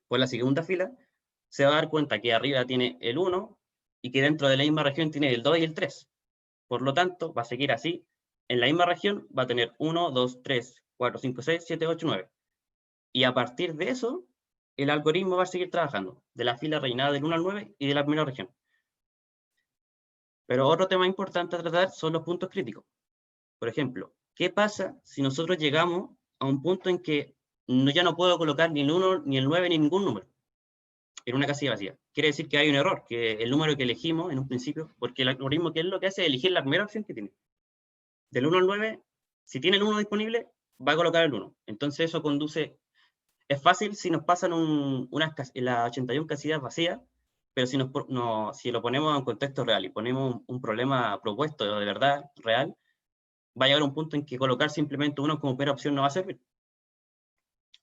Speaker 5: por la segunda fila, se va a dar cuenta que arriba tiene el 1 y que dentro de la misma región tiene el 2 y el 3. Por lo tanto, va a seguir así. En la misma región va a tener 1, 2, 3, 4, 5, 6, 7, 8, 9. Y a partir de eso, el algoritmo va a seguir trabajando, de la fila rellenada del 1 al 9 y de la primera región. Pero otro tema importante a tratar son los puntos críticos. Por ejemplo, ¿qué pasa si nosotros llegamos a un punto en que ya no puedo colocar ni el 1, ni el 9, ni ningún número en una casilla vacía? Quiere decir que hay un error, que el número que elegimos en un principio, porque el algoritmo, ¿qué es lo que hace? Elegir la primera opción que tiene. Del 1 al 9, si tiene el 1 disponible, va a colocar el 1. Entonces eso conduce, es fácil si nos pasan las 81 casillas vacías, pero si, si lo ponemos en un contexto real y ponemos un problema propuesto de verdad real, va a llegar a un punto en que colocar simplemente 1 como primera opción no va a servir.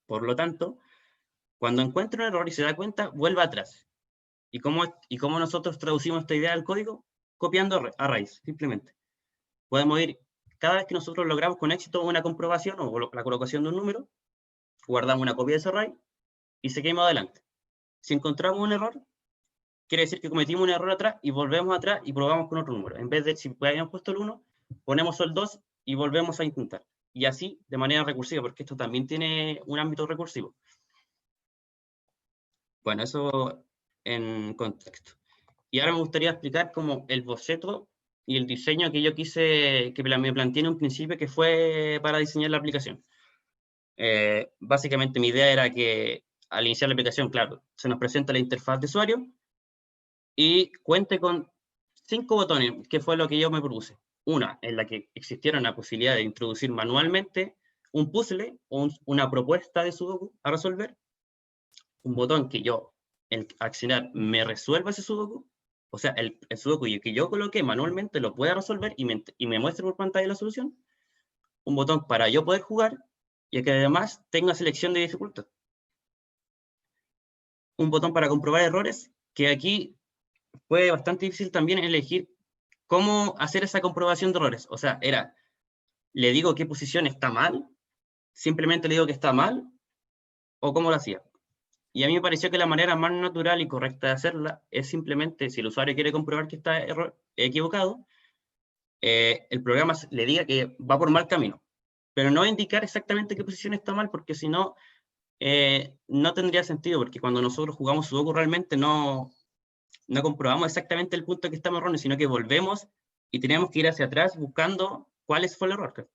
Speaker 5: Por lo tanto, cuando encuentra un error y se da cuenta, vuelve atrás. ¿Y cómo nosotros traducimos esta idea al código? Copiando a raíz, simplemente. Podemos ir, cada vez que nosotros logramos con éxito una comprobación o la colocación de un número, guardamos una copia de ese array y seguimos adelante. Si encontramos un error, quiere decir que cometimos un error atrás y volvemos atrás y probamos con otro número. En vez de, si habíamos puesto el 1, ponemos el 2 y volvemos a intentar. Y así, de manera recursiva, porque esto también tiene un ámbito recursivo. Bueno, eso en contexto. Y ahora me gustaría explicar como el boceto y el diseño que yo quise, que me planteé en un principio, que fue para diseñar la aplicación. Básicamente mi idea era que al iniciar la aplicación, claro, se nos presenta la interfaz de usuario y cuente con 5 botones, que fue lo que yo me propuse. Una, en la que existiera la posibilidad de introducir manualmente un puzzle o una propuesta de sudoku a resolver. Un botón que yo, el accionar, me resuelva ese sudoku. O sea, el sudoku que yo coloqué manualmente lo pueda resolver y me muestre por pantalla la solución. Un botón para yo poder jugar y que además tenga selección de dificultad. Un botón para comprobar errores, que aquí fue bastante difícil también elegir cómo hacer esa comprobación de errores. O sea, le digo qué posición está mal, simplemente le digo que está mal, o cómo lo hacía. Y a mí me pareció que la manera más natural y correcta de hacerla es simplemente, si el usuario quiere comprobar que está equivocado, el programa le diga que va por mal camino, pero no indicar exactamente qué posición está mal, porque si no, no tendría sentido, porque cuando nosotros jugamos Sudoku realmente no comprobamos exactamente el punto que estamos erróneo, sino que volvemos y tenemos que ir hacia atrás buscando cuál fue el error.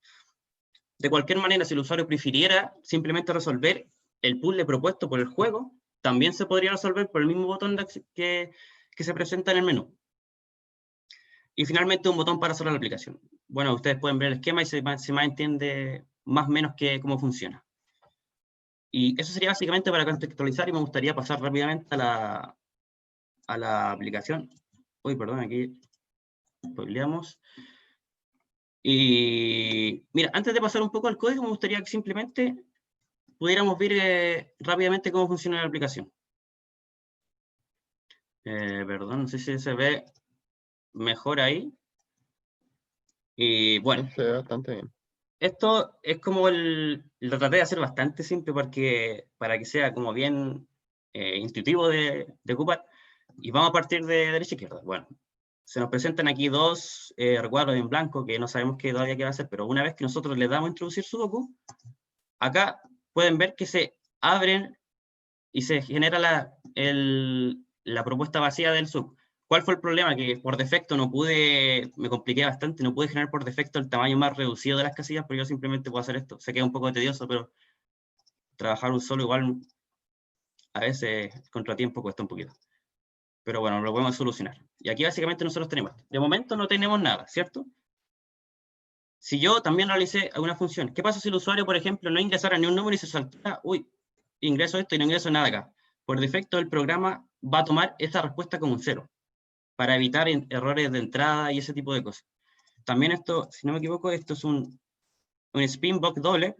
Speaker 5: De cualquier manera, si el usuario prefiriera simplemente resolver el puzzle propuesto por el juego, también se podría resolver por el mismo botón que se presenta en el menú. Y finalmente un botón para cerrar la aplicación. Bueno, ustedes pueden ver el esquema y se más entiende más o menos cómo funciona. Y eso sería básicamente para contextualizar, y me gustaría pasar rápidamente a la aplicación. Uy, perdón, aquí spoileamos. Y mira, antes de pasar un poco al código, me gustaría que simplemente pudiéramos ver rápidamente cómo funciona la aplicación. Perdón, no sé si se ve mejor ahí. Y bueno,
Speaker 4: Se ve bastante bien.
Speaker 5: esto es como lo traté de hacer bastante simple para que sea como bien intuitivo de ocupar. Y vamos a partir de derecha a izquierda. Bueno, se nos presentan aquí dos recuadros en blanco que no sabemos todavía qué va a hacer, pero una vez que nosotros le damos a introducir Sudoku, acá pueden ver que se abren y se genera la propuesta vacía del sub. ¿Cuál fue el problema? Que por defecto me compliqué bastante, no pude generar por defecto el tamaño más reducido de las casillas, pero yo simplemente puedo hacer esto. Sé que es un poco tedioso, pero trabajar un solo igual a veces el contratiempo cuesta un poquito. Pero bueno, lo podemos solucionar. Y aquí básicamente nosotros tenemos, de momento no tenemos nada, ¿cierto? Si yo también realicé alguna función, ¿qué pasa si el usuario, por ejemplo, no ingresara ni un número y se saltara, uy, ingreso esto y no ingreso nada acá? Por defecto el programa va a tomar esa respuesta como un 0, para evitar errores de entrada y ese tipo de cosas. También esto, si no me equivoco, esto es un spin box doble,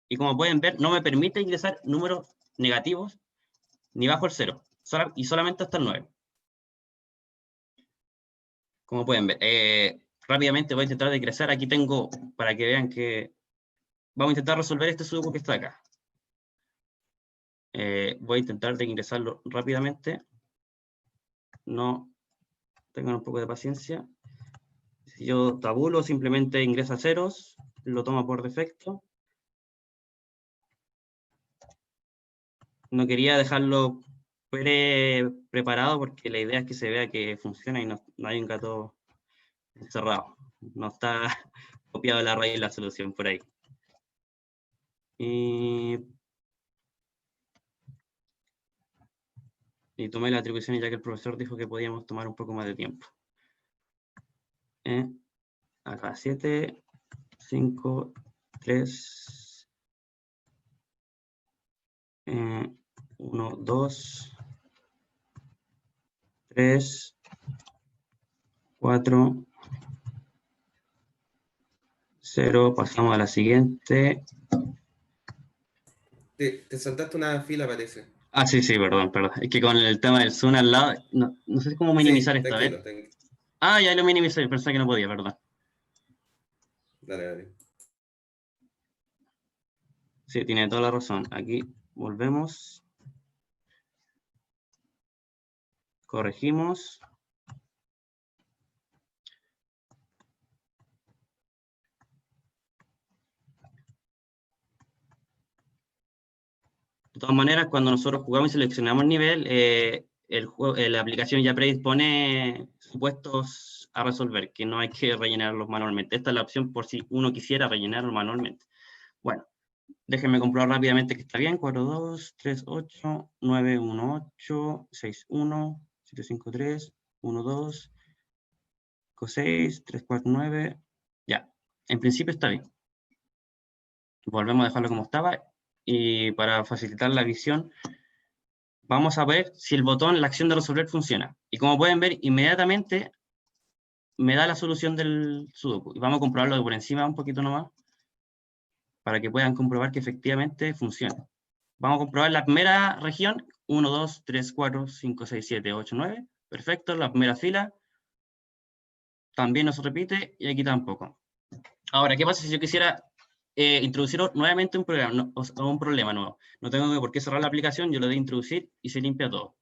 Speaker 5: y como pueden ver, no me permite ingresar números negativos ni bajo el 0, y solamente hasta el 9. Como pueden ver, rápidamente voy a intentar ingresar. Aquí tengo, para que vean que vamos a intentar resolver este sudoku que está acá. Voy a intentar de ingresarlo rápidamente. No, tengan un poco de paciencia. Si yo tabulo, simplemente ingresa ceros, lo toma por defecto. No quería dejarlo preparado porque la idea es que se vea que funciona y no hay un gato encerrado. No está copiado la raíz de la solución por ahí. Y tomé las atribuciones ya que el profesor dijo que podíamos tomar un poco más de tiempo. Acá 7, 5, 3, 1, 2, 3, 4, 0. Pasamos a la siguiente.
Speaker 1: Te saltaste una fila, parece.
Speaker 5: Ah, sí, perdón. Es que con el tema del Zoom al lado, no sé cómo minimizar
Speaker 1: Sí,
Speaker 5: esta vez.
Speaker 1: tranquilo, tranquilo.
Speaker 5: Ah, ya lo minimicé, pensé que no podía, perdón.
Speaker 1: Dale, dale.
Speaker 5: Sí, tiene toda la razón. Aquí volvemos. Corregimos. De todas maneras, cuando nosotros jugamos y seleccionamos nivel, la aplicación ya predispone supuestos a resolver, que no hay que rellenarlos manualmente. Esta es la opción por si uno quisiera rellenarlo manualmente. Bueno, déjenme comprobar rápidamente que está bien. 4, 2, 3, 8, 9, 1, 8, 6, 1, 7, 5, 3, 1, 2, 5, 6, 3, 4, 9. Ya, en principio está bien. Volvemos a dejarlo como estaba. Y para facilitar la visión, vamos a ver si el botón, la acción de resolver funciona. Y como pueden ver, inmediatamente me da la solución del sudoku. Y vamos a comprobarlo por encima un poquito nomás, para que puedan comprobar que efectivamente funciona. Vamos a comprobar la primera región, 1, 2, 3, 4, 5, 6, 7, 8, 9. Perfecto, la primera fila. También no se repite y aquí tampoco. Ahora, ¿qué pasa si yo quisiera introducir nuevamente un programa, o un problema nuevo? No tengo por qué cerrar la aplicación, yo lo de introducir y se limpia todo.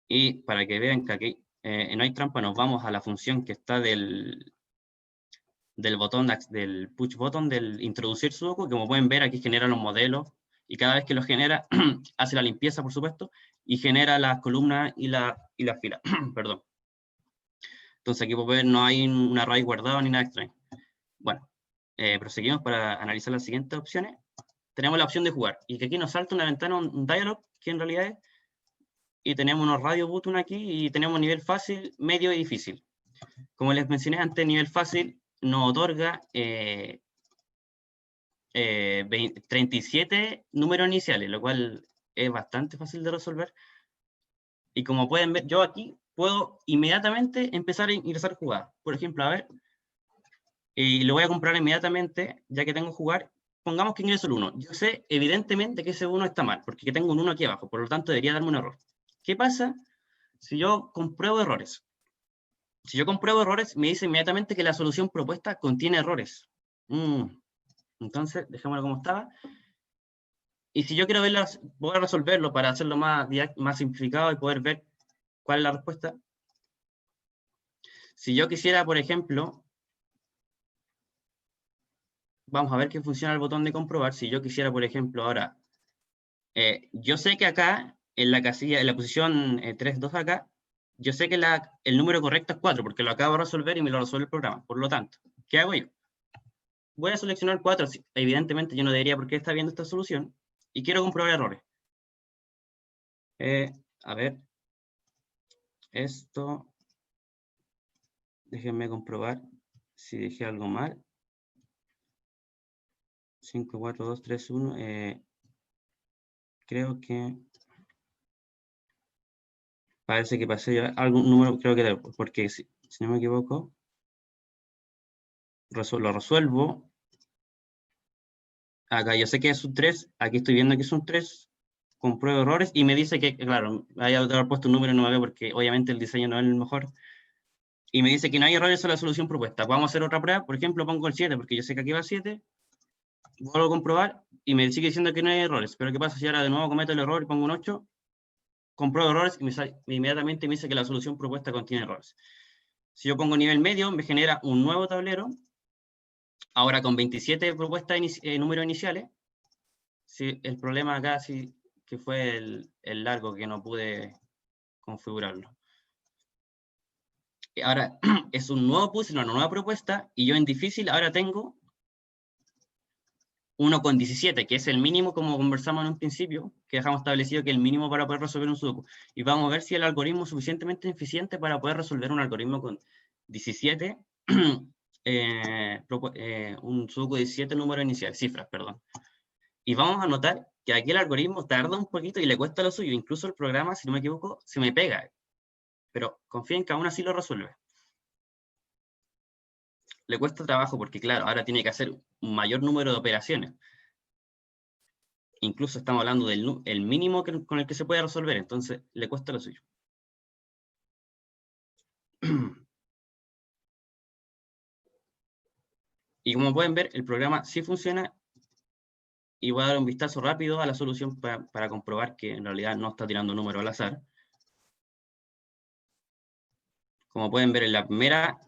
Speaker 5: Y para que vean que aquí no hay trampa, nos vamos a la función que está del botón, del push button, del introducir sudoku, que como pueden ver aquí genera los modelos, y cada vez que los genera, hace la limpieza, por supuesto, y genera las columnas y la fila. Perdón. Entonces aquí pueden ver, no hay un array guardado ni nada extraño. Bueno, proseguimos para analizar las siguientes opciones. Tenemos la opción de jugar, y que aquí nos salta una ventana, un dialog, que en realidad es, y tenemos unos radio button aquí, y tenemos nivel fácil, medio y difícil. Como les mencioné antes, nivel fácil nos otorga 37 números iniciales, lo cual es bastante fácil de resolver. Y como pueden ver, yo aquí puedo inmediatamente empezar a ingresar jugadas. Por ejemplo, a ver, y lo voy a comprar inmediatamente, ya que tengo que jugar. Pongamos que ingreso el 1. Yo sé evidentemente que ese 1 está mal, porque tengo un 1 aquí abajo, por lo tanto debería darme un error. ¿Qué pasa si yo compruebo errores? Si yo compruebo errores, me dice inmediatamente que la solución propuesta contiene errores. Entonces, dejémoslo como estaba. Y si yo quiero voy a resolverlo para hacerlo más simplificado y poder ver cuál es la respuesta. Si yo quisiera, por ejemplo, vamos a ver que funciona el botón de comprobar. Si yo quisiera, por ejemplo, ahora, yo sé que acá, en la casilla, en la posición 3, 2 acá, yo sé que el número correcto es 4, porque lo acabo de resolver y me lo resuelve el programa. Por lo tanto, ¿qué hago yo? Voy a seleccionar 4. Evidentemente, yo no debería por qué estar viendo esta solución. Y quiero comprobar errores. A ver. Esto. Déjenme comprobar si dejé algo mal. 5, 4, 2, 3, 1. Creo que... Parece que pasé ya algún número, creo que porque si no me equivoco, lo resuelvo. Acá yo sé que es un 3, aquí estoy viendo que es un 3, compruebo errores y me dice que, claro, haya haber puesto un número y no me ve porque obviamente el diseño no es el mejor. Y me dice que no hay errores en la solución propuesta. Vamos a hacer otra prueba, por ejemplo, pongo el 7, porque yo sé que aquí va 7, vuelvo a comprobar y me sigue diciendo que no hay errores. Pero ¿qué pasa si ahora de nuevo cometo el error y pongo un 8? Compruebo errores y inmediatamente me dice que la solución propuesta contiene errores. Si yo pongo nivel medio, me genera un nuevo tablero, ahora con 27 propuestas números iniciales. Sí, el problema acá sí que fue el largo, que no pude configurarlo. Ahora es un nuevo puzzle, una nueva propuesta, y yo en difícil ahora tengo 1,17, que es el mínimo, como conversamos en un principio, que dejamos establecido que es el mínimo para poder resolver un sudoku. Y vamos a ver si el algoritmo es suficientemente eficiente para poder resolver un algoritmo con 17, un sudoku de 17 números iniciales, cifras, perdón. Y vamos a notar que aquí el algoritmo tarda un poquito y le cuesta lo suyo. Incluso el programa, si no me equivoco, se me pega. Pero confíen que aún así lo resuelve. Le cuesta trabajo porque, claro, ahora tiene que hacer un mayor número de operaciones. Incluso estamos hablando del el mínimo con el que se puede resolver, entonces le cuesta lo suyo. Y como pueden ver, el programa sí funciona, y voy a dar un vistazo rápido a la solución para comprobar que en realidad no está tirando números al azar. Como pueden ver en la primera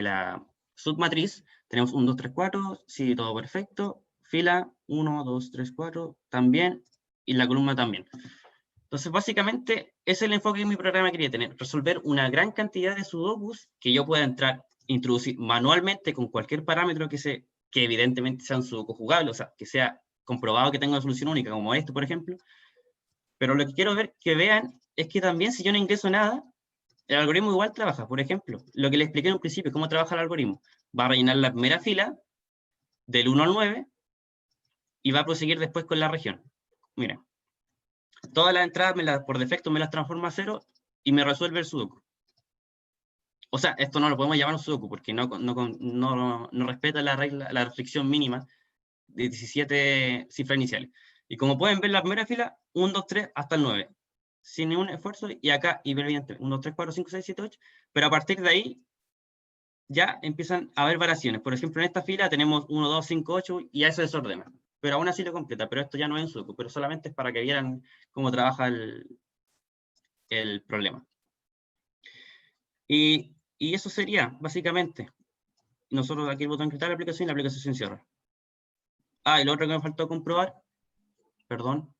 Speaker 5: la submatriz, tenemos 1, 2, 3, 4, sí, todo perfecto. Fila 1, 2, 3, 4, también, y la columna también. Entonces, básicamente, ese es el enfoque que mi programa quería tener, resolver una gran cantidad de sudokus que yo pueda introducir manualmente con cualquier parámetro que evidentemente sea un sudoku jugable, o sea, que sea comprobado que tenga una solución única, como esto, por ejemplo. Pero lo que quiero que vean es que también si yo no ingreso nada, el algoritmo igual trabaja. Por ejemplo, lo que les expliqué en un principio, cómo trabaja el algoritmo. Va a rellenar la primera fila del 1 al 9 y va a proseguir después con la región. Miren, todas las entradas por defecto me las transforma a 0 y me resuelve el sudoku. O sea, esto no lo podemos llamar un sudoku porque no respeta la regla, la restricción mínima de 17 cifras iniciales. Y como pueden ver, la primera fila, 1, 2, 3 hasta el 9. Sin ningún esfuerzo, y acá, evidentemente, 1, 2, 3, 4, 5, 6, 7, 8. Pero a partir de ahí, ya empiezan a haber variaciones. Por ejemplo, en esta fila tenemos 1, 2, 5, 8, y a eso desordena. Pero aún así lo completa, pero esto ya no es un sudoku, pero solamente es para que vieran cómo trabaja el problema. Y eso sería, básicamente. Nosotros aquí el botón quitar la aplicación y la aplicación se cierra. Y lo otro que me faltó comprobar, perdón,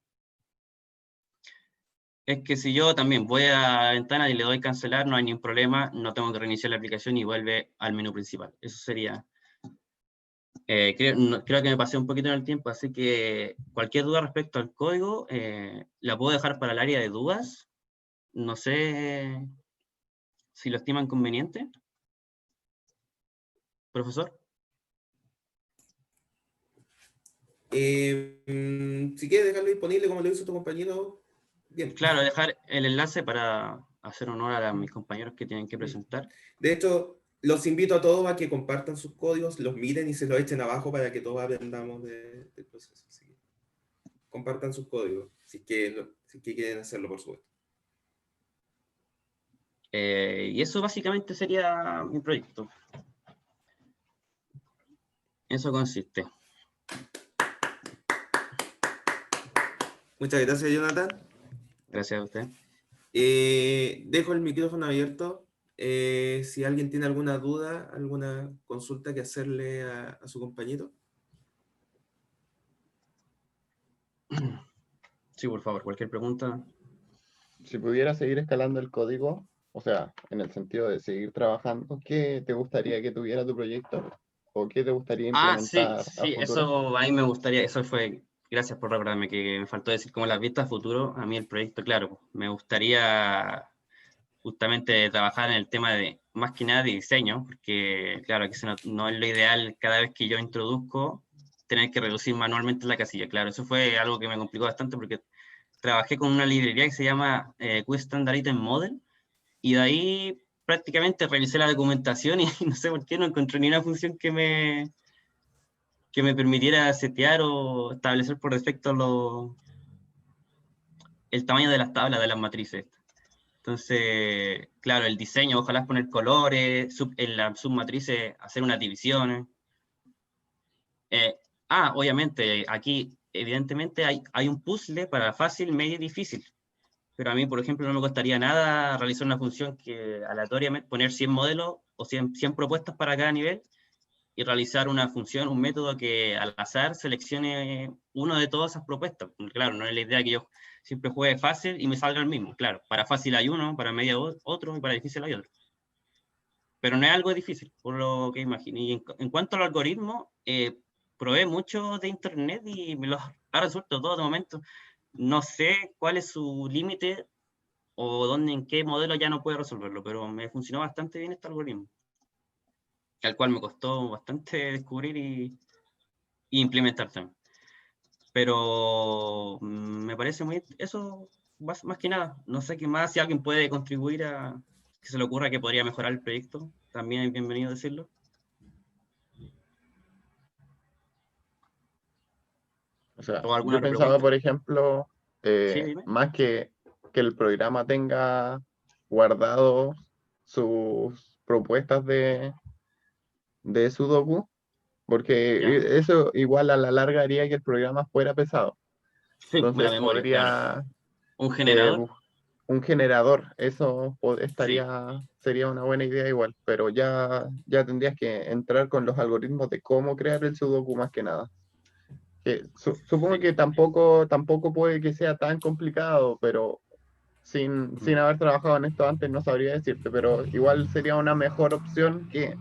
Speaker 5: es que si yo también voy a la ventana y le doy cancelar, no hay ningún problema, no tengo que reiniciar la aplicación y vuelve al menú principal. Eso sería. Creo que me pasé un poquito en el tiempo, así que cualquier duda respecto al código la puedo dejar para el área de dudas. No sé si lo estiman conveniente. Profesor.
Speaker 1: Si quieres dejarlo disponible como lo hizo tu compañero, bien.
Speaker 5: Claro, dejar el enlace para hacer honor a mis compañeros que tienen que presentar.
Speaker 1: De hecho, los invito a todos a que compartan sus códigos, los miren y se los echen abajo para que todos aprendamos del proceso. Así que compartan sus códigos, si es que quieren hacerlo, por supuesto.
Speaker 5: Y eso básicamente sería mi proyecto. En eso consiste.
Speaker 1: Muchas gracias, Jonathan.
Speaker 5: Gracias a usted.
Speaker 1: Dejo el micrófono abierto. Si alguien tiene alguna duda, alguna consulta que hacerle a su compañero.
Speaker 5: Sí, por favor, cualquier pregunta.
Speaker 4: Si pudiera seguir escalando el código, o sea, en el sentido de seguir trabajando, ¿qué te gustaría que tuviera tu proyecto? ¿O qué te gustaría implementar a
Speaker 5: Sí,
Speaker 4: futuro?
Speaker 5: eso a mí me gustaría, eso fue, gracias por recordarme que me faltó decir como las vistas a futuro, a mí el proyecto, claro, me gustaría justamente trabajar en el tema de, más que nada de diseño, porque claro, que no es lo ideal cada vez que yo introduzco tener que reducir manualmente la casilla, claro, eso fue algo que me complicó bastante porque trabajé con una librería que se llama Quick Standard Item Model, y de ahí prácticamente revisé la documentación y no sé por qué no encontré ni una función que me permitiera setear o establecer por defecto el tamaño de las tablas de las matrices. Entonces, claro, el diseño, ojalá poner colores, en las submatrices hacer unas divisiones. Obviamente, aquí evidentemente hay un puzzle para fácil, medio y difícil. Pero a mí, por ejemplo, no me costaría nada realizar una función que aleatoriamente poner 100 modelos o 100 propuestas para cada nivel y realizar una función, un método que al azar seleccione uno de todas esas propuestas. Claro, no es la idea que yo siempre juegue fácil y me salga el mismo. Claro, para fácil hay uno, para medio otro y para difícil hay otro. Pero no es algo difícil, por lo que imagino. Y en cuanto al algoritmo, probé mucho de internet y me lo ha resuelto todo de momento. No sé cuál es su límite o dónde, en qué modelo ya no puede resolverlo, pero me funcionó bastante bien este algoritmo, al cual me costó bastante descubrir y implementar también. Pero me parece muy... Eso, más que nada. No sé qué más, si alguien puede contribuir a que se le ocurra que podría mejorar el proyecto, también es bienvenido decirlo.
Speaker 4: O sea,
Speaker 5: ¿O alguna
Speaker 4: yo
Speaker 5: otra
Speaker 4: pensaba,
Speaker 5: pregunta?
Speaker 4: por ejemplo,
Speaker 5: Sí, dime.
Speaker 4: más que el programa tenga guardado sus propuestas de Sudoku,
Speaker 5: ¿Ya?
Speaker 4: porque eso igual a la larga haría que el programa fuera pesado.
Speaker 5: Sí, la
Speaker 4: Entonces
Speaker 5: memoria, claro.
Speaker 4: podría
Speaker 5: Un
Speaker 4: eh,
Speaker 5: generador.
Speaker 4: bus- un generador, eso
Speaker 5: Sí,
Speaker 4: sería una buena idea igual, pero ya tendrías que entrar con los algoritmos de cómo crear el Sudoku más que nada. Que supongo
Speaker 5: sí.
Speaker 4: que tampoco puede que sea tan complicado, pero sin haber trabajado en esto antes no sabría decirte, pero igual sería una mejor opción que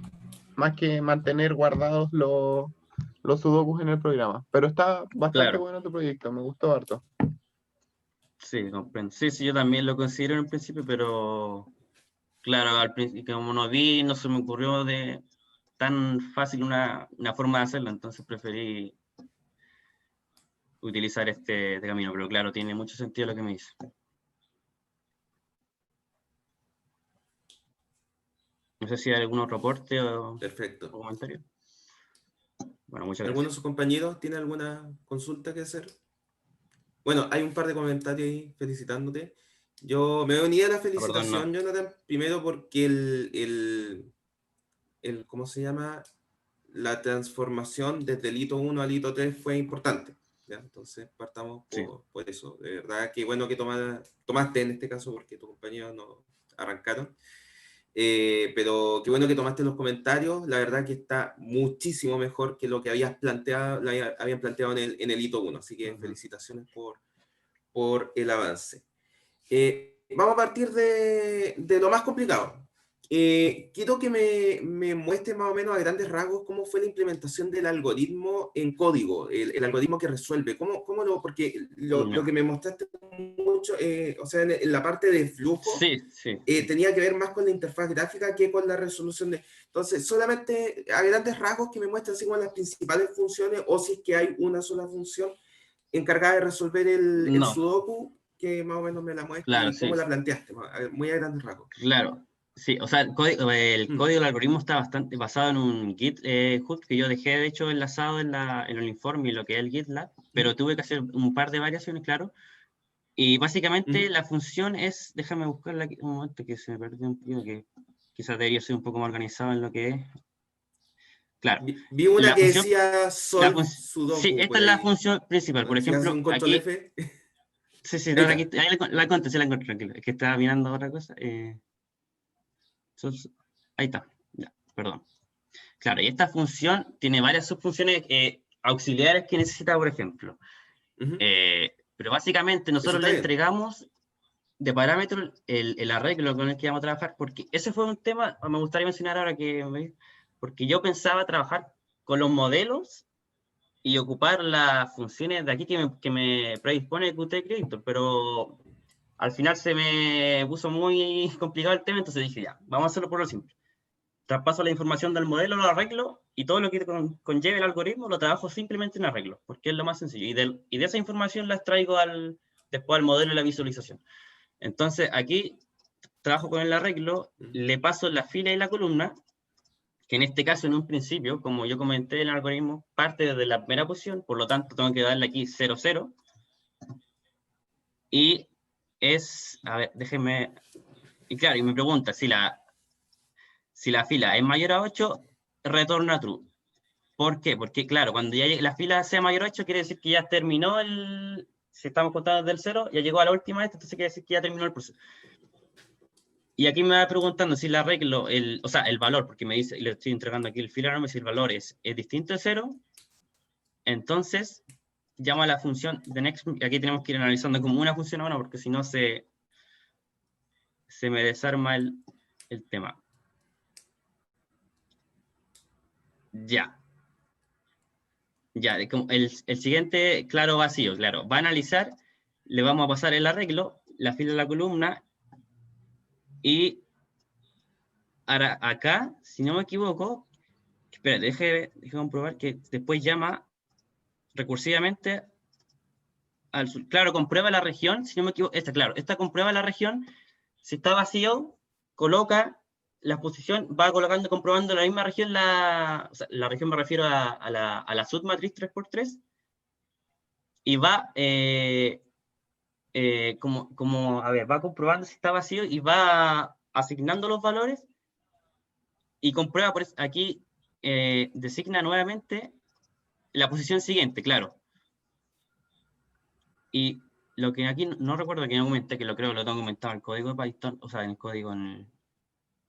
Speaker 4: más que mantener guardados los sudokus en el programa. Pero está bastante
Speaker 5: Claro.
Speaker 4: bueno tu proyecto, me gustó harto.
Speaker 5: Sí, comprendo. Sí, sí, yo también lo considero en un principio, pero claro, al principio, como no vi, no se me ocurrió de tan fácil una forma de hacerlo, entonces preferí utilizar este camino, pero claro, tiene mucho sentido lo que me dice. No sé si hay algún otro aporte o
Speaker 1: Perfecto.
Speaker 5: comentario. Bueno, muchas
Speaker 1: ¿Alguno de
Speaker 5: gracias.
Speaker 1: sus compañeros tiene alguna consulta que hacer? Bueno, hay un par de comentarios ahí felicitándote. Yo me unía a la
Speaker 5: Ah, perdón, no.
Speaker 1: felicitación, Jonathan, primero porque ¿cómo se llama? La transformación desde el hito 1 al hito 3 fue importante. ¿Ya? Entonces partamos
Speaker 5: Sí,
Speaker 1: por eso. De verdad, qué bueno que tomaste en este caso porque tus compañeros no arrancaron. Pero qué bueno que tomaste los comentarios. La verdad que está muchísimo mejor que lo que habías planteado, habían planteado en el hito 1. Así que
Speaker 5: ujú,
Speaker 1: felicitaciones por el avance. Vamos a partir de lo más complicado. Quiero que me muestre más o menos a grandes rasgos cómo fue la implementación del algoritmo en código, el algoritmo que resuelve. Porque lo
Speaker 5: ya.
Speaker 1: que me mostraste mucho, o sea, en la parte de flujo,
Speaker 5: Sí, sí, sí.
Speaker 1: tenía que ver más con la interfaz gráfica que con la resolución de... Entonces, solamente a grandes rasgos que me muestren así como las principales funciones o si es que hay una sola función encargada de resolver el
Speaker 5: No,
Speaker 1: sudoku, que más o menos me la muestre
Speaker 5: claro,
Speaker 1: y cómo
Speaker 5: sí,
Speaker 1: la planteaste, muy a grandes rasgos.
Speaker 5: claro. Sí, o sea, el
Speaker 1: Mm,
Speaker 5: código del algoritmo está bastante basado en un Git hook que yo dejé, de hecho, enlazado en el informe y lo que es el GitLab, pero
Speaker 1: mm,
Speaker 5: tuve que hacer un par de variaciones, claro. Y básicamente
Speaker 1: mm.
Speaker 5: la función es, déjame buscarla aquí, un momento que se me perdió un poquito, que quizás debería ser un poco más organizado en lo que es. Claro,
Speaker 1: Vi una
Speaker 5: la
Speaker 1: que
Speaker 5: función,
Speaker 1: decía
Speaker 5: la
Speaker 1: solve
Speaker 5: fun- sí,
Speaker 1: sudoku
Speaker 5: esta
Speaker 1: por
Speaker 5: es la
Speaker 1: ahí.
Speaker 5: función principal. Por
Speaker 1: Si haces
Speaker 5: ejemplo,
Speaker 1: un control
Speaker 5: aquí,
Speaker 1: F,
Speaker 5: sí, sí,
Speaker 1: ahí
Speaker 5: no, aquí,
Speaker 1: está.
Speaker 5: ahí la encontré, sí la encontré, tranquilo. Es que estaba mirando otra cosa. Sos- ahí está, ya, perdón. Claro, y esta función tiene varias subfunciones auxiliares que necesita, por ejemplo.
Speaker 1: Ujú.
Speaker 5: Pero básicamente
Speaker 1: Eso
Speaker 5: nosotros
Speaker 1: está
Speaker 5: le
Speaker 1: bien.
Speaker 5: entregamos de parámetros el arreglo con el que vamos a trabajar, porque ese fue un tema, me gustaría mencionar ahora porque yo pensaba trabajar con los modelos y ocupar las funciones de aquí que me predispone Qt Creator, pero al final se me puso muy complicado el tema, entonces dije ya, vamos a hacerlo por lo simple. Traspaso la información del modelo, lo arreglo y todo lo que conlleve el algoritmo lo trabajo simplemente en arreglo, porque es lo más sencillo. Y de esa información la extraigo después al modelo y la visualización. Entonces aquí trabajo con el arreglo,
Speaker 1: Mm,
Speaker 5: le paso la fila y la columna, que en este caso en un principio, como yo comenté en el algoritmo, parte desde la primera posición, por lo tanto tengo que darle aquí 0, 0, y a ver, déjenme, y claro, y me pregunta si la fila es mayor a 8, retorna true. ¿Por qué? Porque claro, cuando ya la fila sea mayor a 8, quiere decir que ya terminó si estamos contando desde el 0, ya llegó a la última vez, entonces quiere decir que ya terminó el proceso. Y aquí me va preguntando si le arreglo o sea, el valor, porque me dice, y le estoy entregando aquí el filar, si el valor es distinto de 0, entonces llamo a la función de next, y aquí tenemos que ir analizando como una función a una, porque si no se me desarma el tema. Ya, como el siguiente, claro, vacío, claro, va a analizar, le vamos a pasar el arreglo, la fila de la columna, y ahora acá, si no me equivoco, espera, déjeme comprobar que después llama recursivamente al sur. Claro, comprueba la región, si no me equivoco, esta comprueba la región, si está vacío, coloca la posición, va colocando, comprobando la misma región, o sea, la región me refiero a la submatriz 3x3, y va, a ver, va comprobando si está vacío y va asignando los valores y comprueba, aquí designa nuevamente la posición siguiente, claro. Y lo que aquí no recuerdo que no comenté, que lo creo que lo tengo comentado en el código de Python, o sea, en el código, en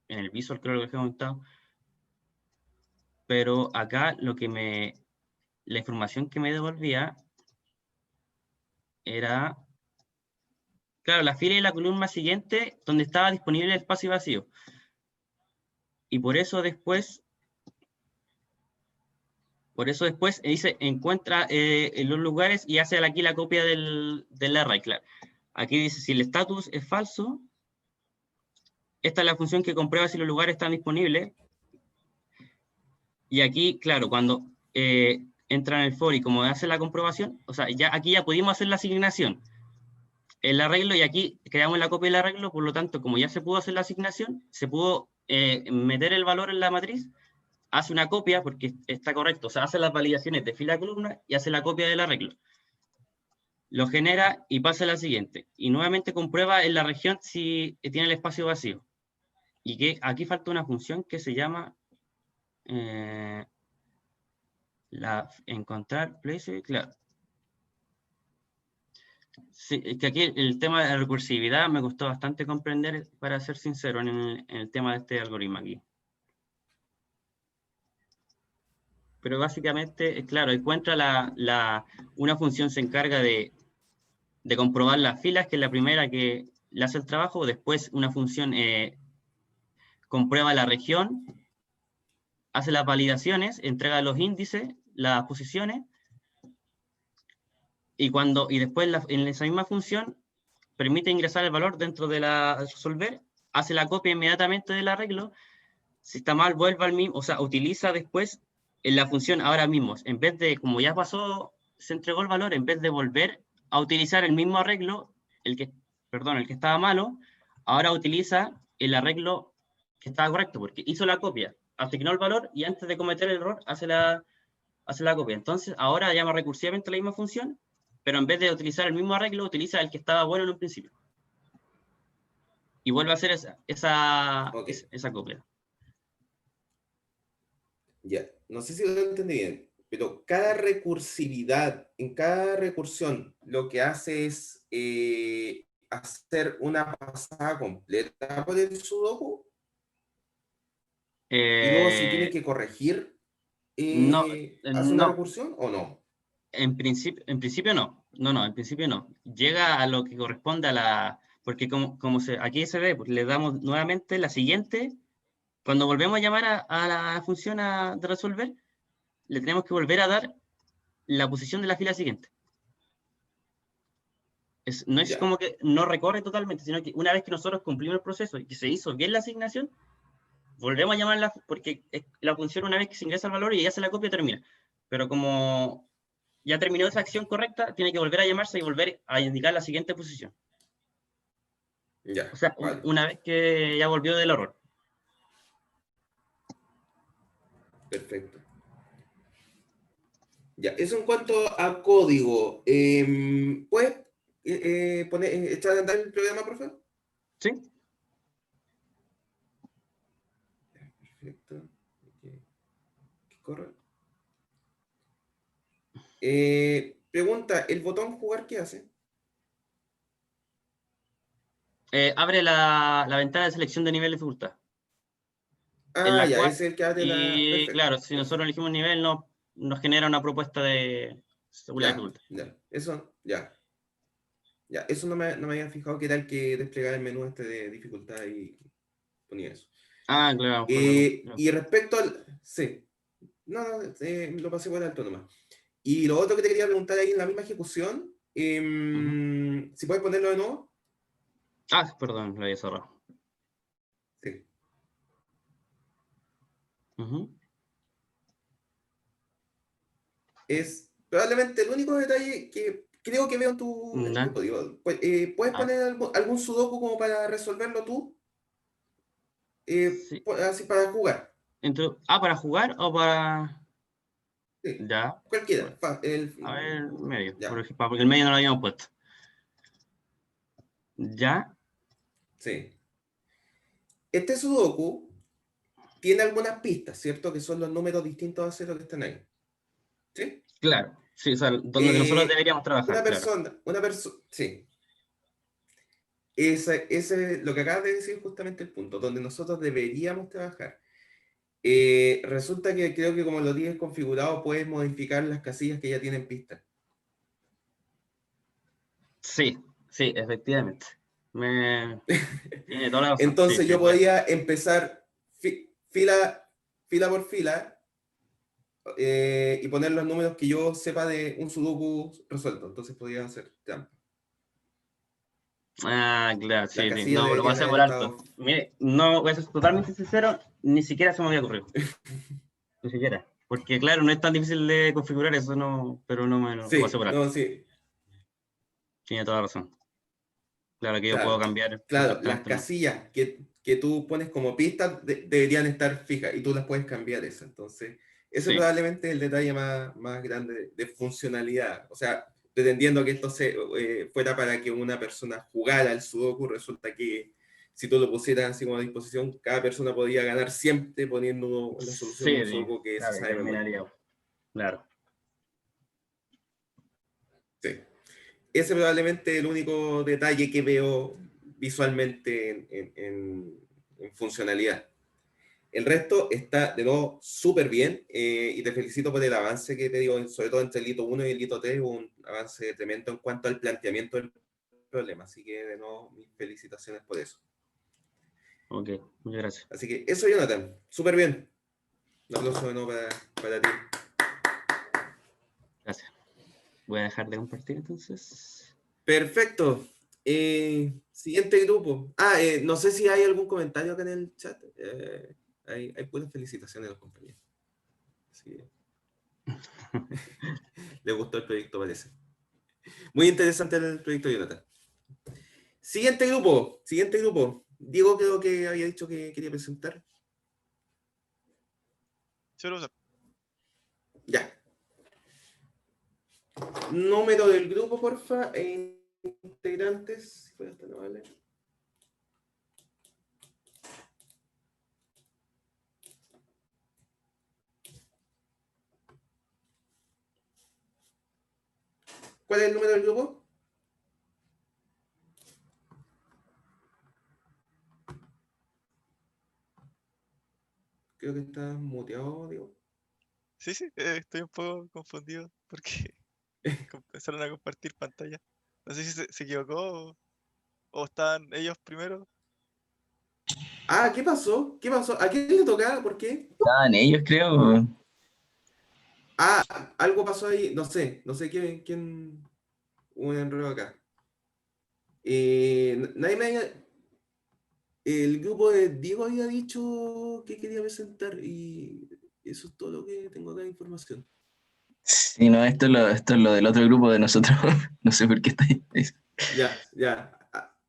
Speaker 5: el Visual creo que lo he comentado, pero acá la información que me devolvía era, claro, la fila y la columna siguiente donde estaba disponible el espacio vacío. Y por eso después dice, encuentra en los lugares y hace aquí la copia del array, claro. Aquí dice, si el status es falso, esta es la función que comprueba si los lugares están disponibles. Y aquí, claro, cuando entra en el for y como hace la comprobación, o sea, aquí ya pudimos hacer la asignación, el arreglo, y aquí creamos la copia del arreglo, por lo tanto, como ya se pudo hacer la asignación, se pudo meter el valor en la matriz, hace una copia, porque está correcto, o sea, hace las validaciones de fila columna y hace la copia del arreglo. Lo genera y pasa a la siguiente. Y nuevamente comprueba en la región si tiene el espacio vacío. Y que aquí falta una función que se llama encontrar place, claro. Sí, es que aquí el tema de la recursividad me costó bastante comprender, para ser sincero, en el tema de este algoritmo aquí. Pero básicamente, claro, encuentra una función se encarga de comprobar las filas, que es la primera que le hace el trabajo. Después una función comprueba la región, hace las validaciones, entrega los índices, las posiciones, y después en esa misma función permite ingresar el valor dentro de resolver, hace la copia inmediatamente del arreglo. Si está mal, vuelve al mismo, o sea, utiliza después en la función ahora mismo, en vez de, como ya pasó, se entregó el valor, en vez de volver a utilizar el mismo arreglo, el que estaba malo, ahora utiliza el arreglo que estaba correcto, porque hizo la copia, asignó el valor y antes de cometer el error hace la copia. Entonces, ahora llama recursivamente la misma función, pero en vez de utilizar el mismo arreglo, utiliza el que estaba bueno en un principio. Y vuelve a hacer
Speaker 1: Ok,
Speaker 5: esa copia.
Speaker 1: ya. No sé si lo entendí bien, pero cada recursividad, en cada recursión, lo que hace es hacer una pasada completa por el sudoku y luego si tiene
Speaker 5: Eh,
Speaker 1: que corregir,
Speaker 5: no,
Speaker 1: hace una
Speaker 5: no,
Speaker 1: recursión o no.
Speaker 5: en principio no. No, en principio no. Llega a lo que corresponde porque aquí se ve, pues le damos nuevamente la siguiente. Cuando volvemos a llamar a la función de resolver, le tenemos que volver a dar la posición de la fila siguiente. No es
Speaker 1: Ya,
Speaker 5: como que no recorre totalmente, sino que una vez que nosotros cumplimos el proceso y que se hizo bien la asignación, volvemos a llamarla, porque la función, una vez que se ingresa el valor y ya se la copia, termina. Pero como ya terminó esa acción correcta, tiene que volver a llamarse y volver a indicar la siguiente posición.
Speaker 1: ya,
Speaker 5: O sea,
Speaker 1: vale,
Speaker 5: una vez que ya volvió del error.
Speaker 1: perfecto. Ya, eso en cuanto a código. ¿Puedes echar a andar el programa, por favor?
Speaker 5: ¿Sí?
Speaker 1: Perfecto. ¿Qué corre? Pregunta, ¿el botón jugar qué hace?
Speaker 5: Abre la ventana de selección de nivel de dificultad. En
Speaker 1: Ah,
Speaker 5: la
Speaker 1: ya,
Speaker 5: cual,
Speaker 1: ese es el que abre la...
Speaker 5: y
Speaker 1: Perfecto,
Speaker 5: claro, si nosotros
Speaker 1: perfecto.
Speaker 5: elegimos un nivel, nos genera una propuesta según la
Speaker 1: Ya,
Speaker 5: dificultad.
Speaker 1: ya, eso, ya. Ya, eso no me había fijado que era el que desplegaba el menú este de dificultad y ponía eso.
Speaker 5: Ah, claro, a lo mejor no.
Speaker 1: Y respecto al... Sí, no, lo pasé por alto nomás. Y lo otro que te quería preguntar ahí en la misma ejecución,
Speaker 5: Ujú.
Speaker 1: si puedes ponerlo de nuevo.
Speaker 5: Ah, perdón, lo había cerrado.
Speaker 1: Sí.
Speaker 5: Ujú.
Speaker 1: Es probablemente el único detalle que Creo que veo en tu
Speaker 5: Ya.
Speaker 1: grupo, digo, pues, ¿puedes
Speaker 5: Ah,
Speaker 1: poner algún sudoku como para resolverlo tú?
Speaker 5: sí.
Speaker 1: Así para jugar.
Speaker 5: ¿Para jugar o para...?
Speaker 1: Sí,
Speaker 5: Ya.
Speaker 1: cualquiera.
Speaker 5: Bueno, a ver, medio,
Speaker 1: Ya,
Speaker 5: porque el medio no lo habíamos puesto. Ya,
Speaker 1: sí. Este sudoku tiene algunas pistas, ¿cierto? Que son los números distintos a cero que están ahí. ¿Sí?
Speaker 5: claro. Sí, o sea, donde nosotros
Speaker 1: Eh,
Speaker 5: deberíamos trabajar, claro.
Speaker 1: una persona, sí. Ese, lo que acabas de decir es justamente el punto, donde nosotros deberíamos trabajar. Resulta que creo que como lo tienes configurado, puedes modificar las casillas que ya tienen pistas.
Speaker 5: Sí, sí, efectivamente. Tiene toda la razón. Sí,
Speaker 1: Entonces
Speaker 5: sí,
Speaker 1: yo
Speaker 5: pues.
Speaker 1: podía empezar fila por fila y poner los números que yo sepa de un sudoku resuelto. Entonces podía hacer trampa.
Speaker 5: Ah, claro,
Speaker 1: Las
Speaker 5: sí, sí.
Speaker 1: casillas
Speaker 5: No, lo
Speaker 1: deberían
Speaker 5: pasé
Speaker 1: haber
Speaker 5: por alto.
Speaker 1: estado...
Speaker 5: Mire, no, voy a ser totalmente sincero, ni siquiera se me había ocurrido. Ni siquiera. Porque, claro, no es tan difícil de configurar eso, no, pero no me lo pasé
Speaker 1: Sí,
Speaker 5: por alto.
Speaker 1: no, sí,
Speaker 5: Tiene toda la razón. Claro que yo puedo
Speaker 1: claro.
Speaker 5: cambiar
Speaker 1: Claro, las
Speaker 5: perfectamente.
Speaker 1: casillas que tú pones como pistas deberían estar fijas y tú las puedes cambiar esas. Entonces, ese es
Speaker 5: Sí,
Speaker 1: probablemente el detalle más grande de funcionalidad. O sea, pretendiendo que esto fuera para que una persona jugara el Sudoku, resulta que si tú lo pusieras así como a disposición, cada persona podía ganar siempre poniendo la solución de un
Speaker 5: sí,
Speaker 1: Sudoku que se
Speaker 5: claro, y
Speaker 1: sabe de memoria.
Speaker 5: terminaría. Claro.
Speaker 1: Sí. Ese probablemente es el único detalle que veo visualmente en funcionalidad. El resto está de nuevo súper bien y te felicito por el avance que te digo, sobre todo entre el hito 1 y el hito 3, hubo un avance tremendo en cuanto al planteamiento del problema. Así que de nuevo, mis felicitaciones por eso.
Speaker 5: Ok, muchas gracias.
Speaker 1: Así que eso, Jonathan, súper bien. Un aplauso de nuevo para ti.
Speaker 5: Gracias. Voy a dejar de compartir entonces.
Speaker 1: Perfecto. Siguiente grupo. No sé si hay algún comentario acá en el chat. Hay puras felicitaciones a los compañeros. Así que, les gustó el proyecto, parece. Muy interesante el proyecto, Jonathan. Siguiente grupo. Siguiente grupo. Diego creo que había dicho que quería presentar.
Speaker 6: Sí, lo uso.
Speaker 1: Ya. Número del grupo, porfa. Integrantes. Si fuera tan amable. ¿Cuál es el número del grupo? Creo que está muteado, Diego.
Speaker 6: Sí, sí, estoy un poco confundido porque empezaron a compartir pantalla. No sé si se equivocó o estaban ellos primero.
Speaker 1: ¿Qué pasó? ¿Qué pasó? ¿A quién le tocaba? ¿Por qué?
Speaker 7: Estaban ellos, creo.
Speaker 1: Algo pasó ahí. No sé quién hubo un enredo acá. Nadie me había- El grupo de Diego había dicho que quería presentar y eso es todo lo que tengo acá de información.
Speaker 7: Sí, no, esto es lo del otro grupo de nosotros. No sé por qué está ahí.
Speaker 1: Ya.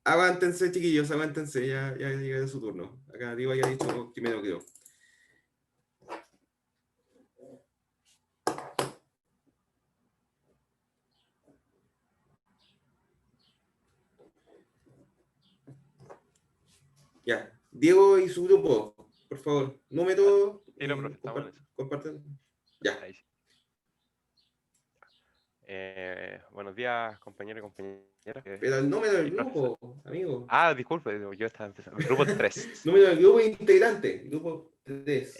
Speaker 1: Aguántense, chiquillos, aguántense. Ya llega su turno. Acá Diego había dicho primero, creo. Ya. Diego y su grupo, por favor. Número.
Speaker 8: Tiro, profe, estamos en eso.
Speaker 1: Comparten. Ya.
Speaker 8: Ahí sí. Buenos días, compañeros y compañeras.
Speaker 1: Pero el número del
Speaker 8: Y profesor.
Speaker 1: grupo, amigo.
Speaker 8: Disculpe, yo estaba empezando. Grupo 3.
Speaker 1: Número del grupo integrante. Grupo 3.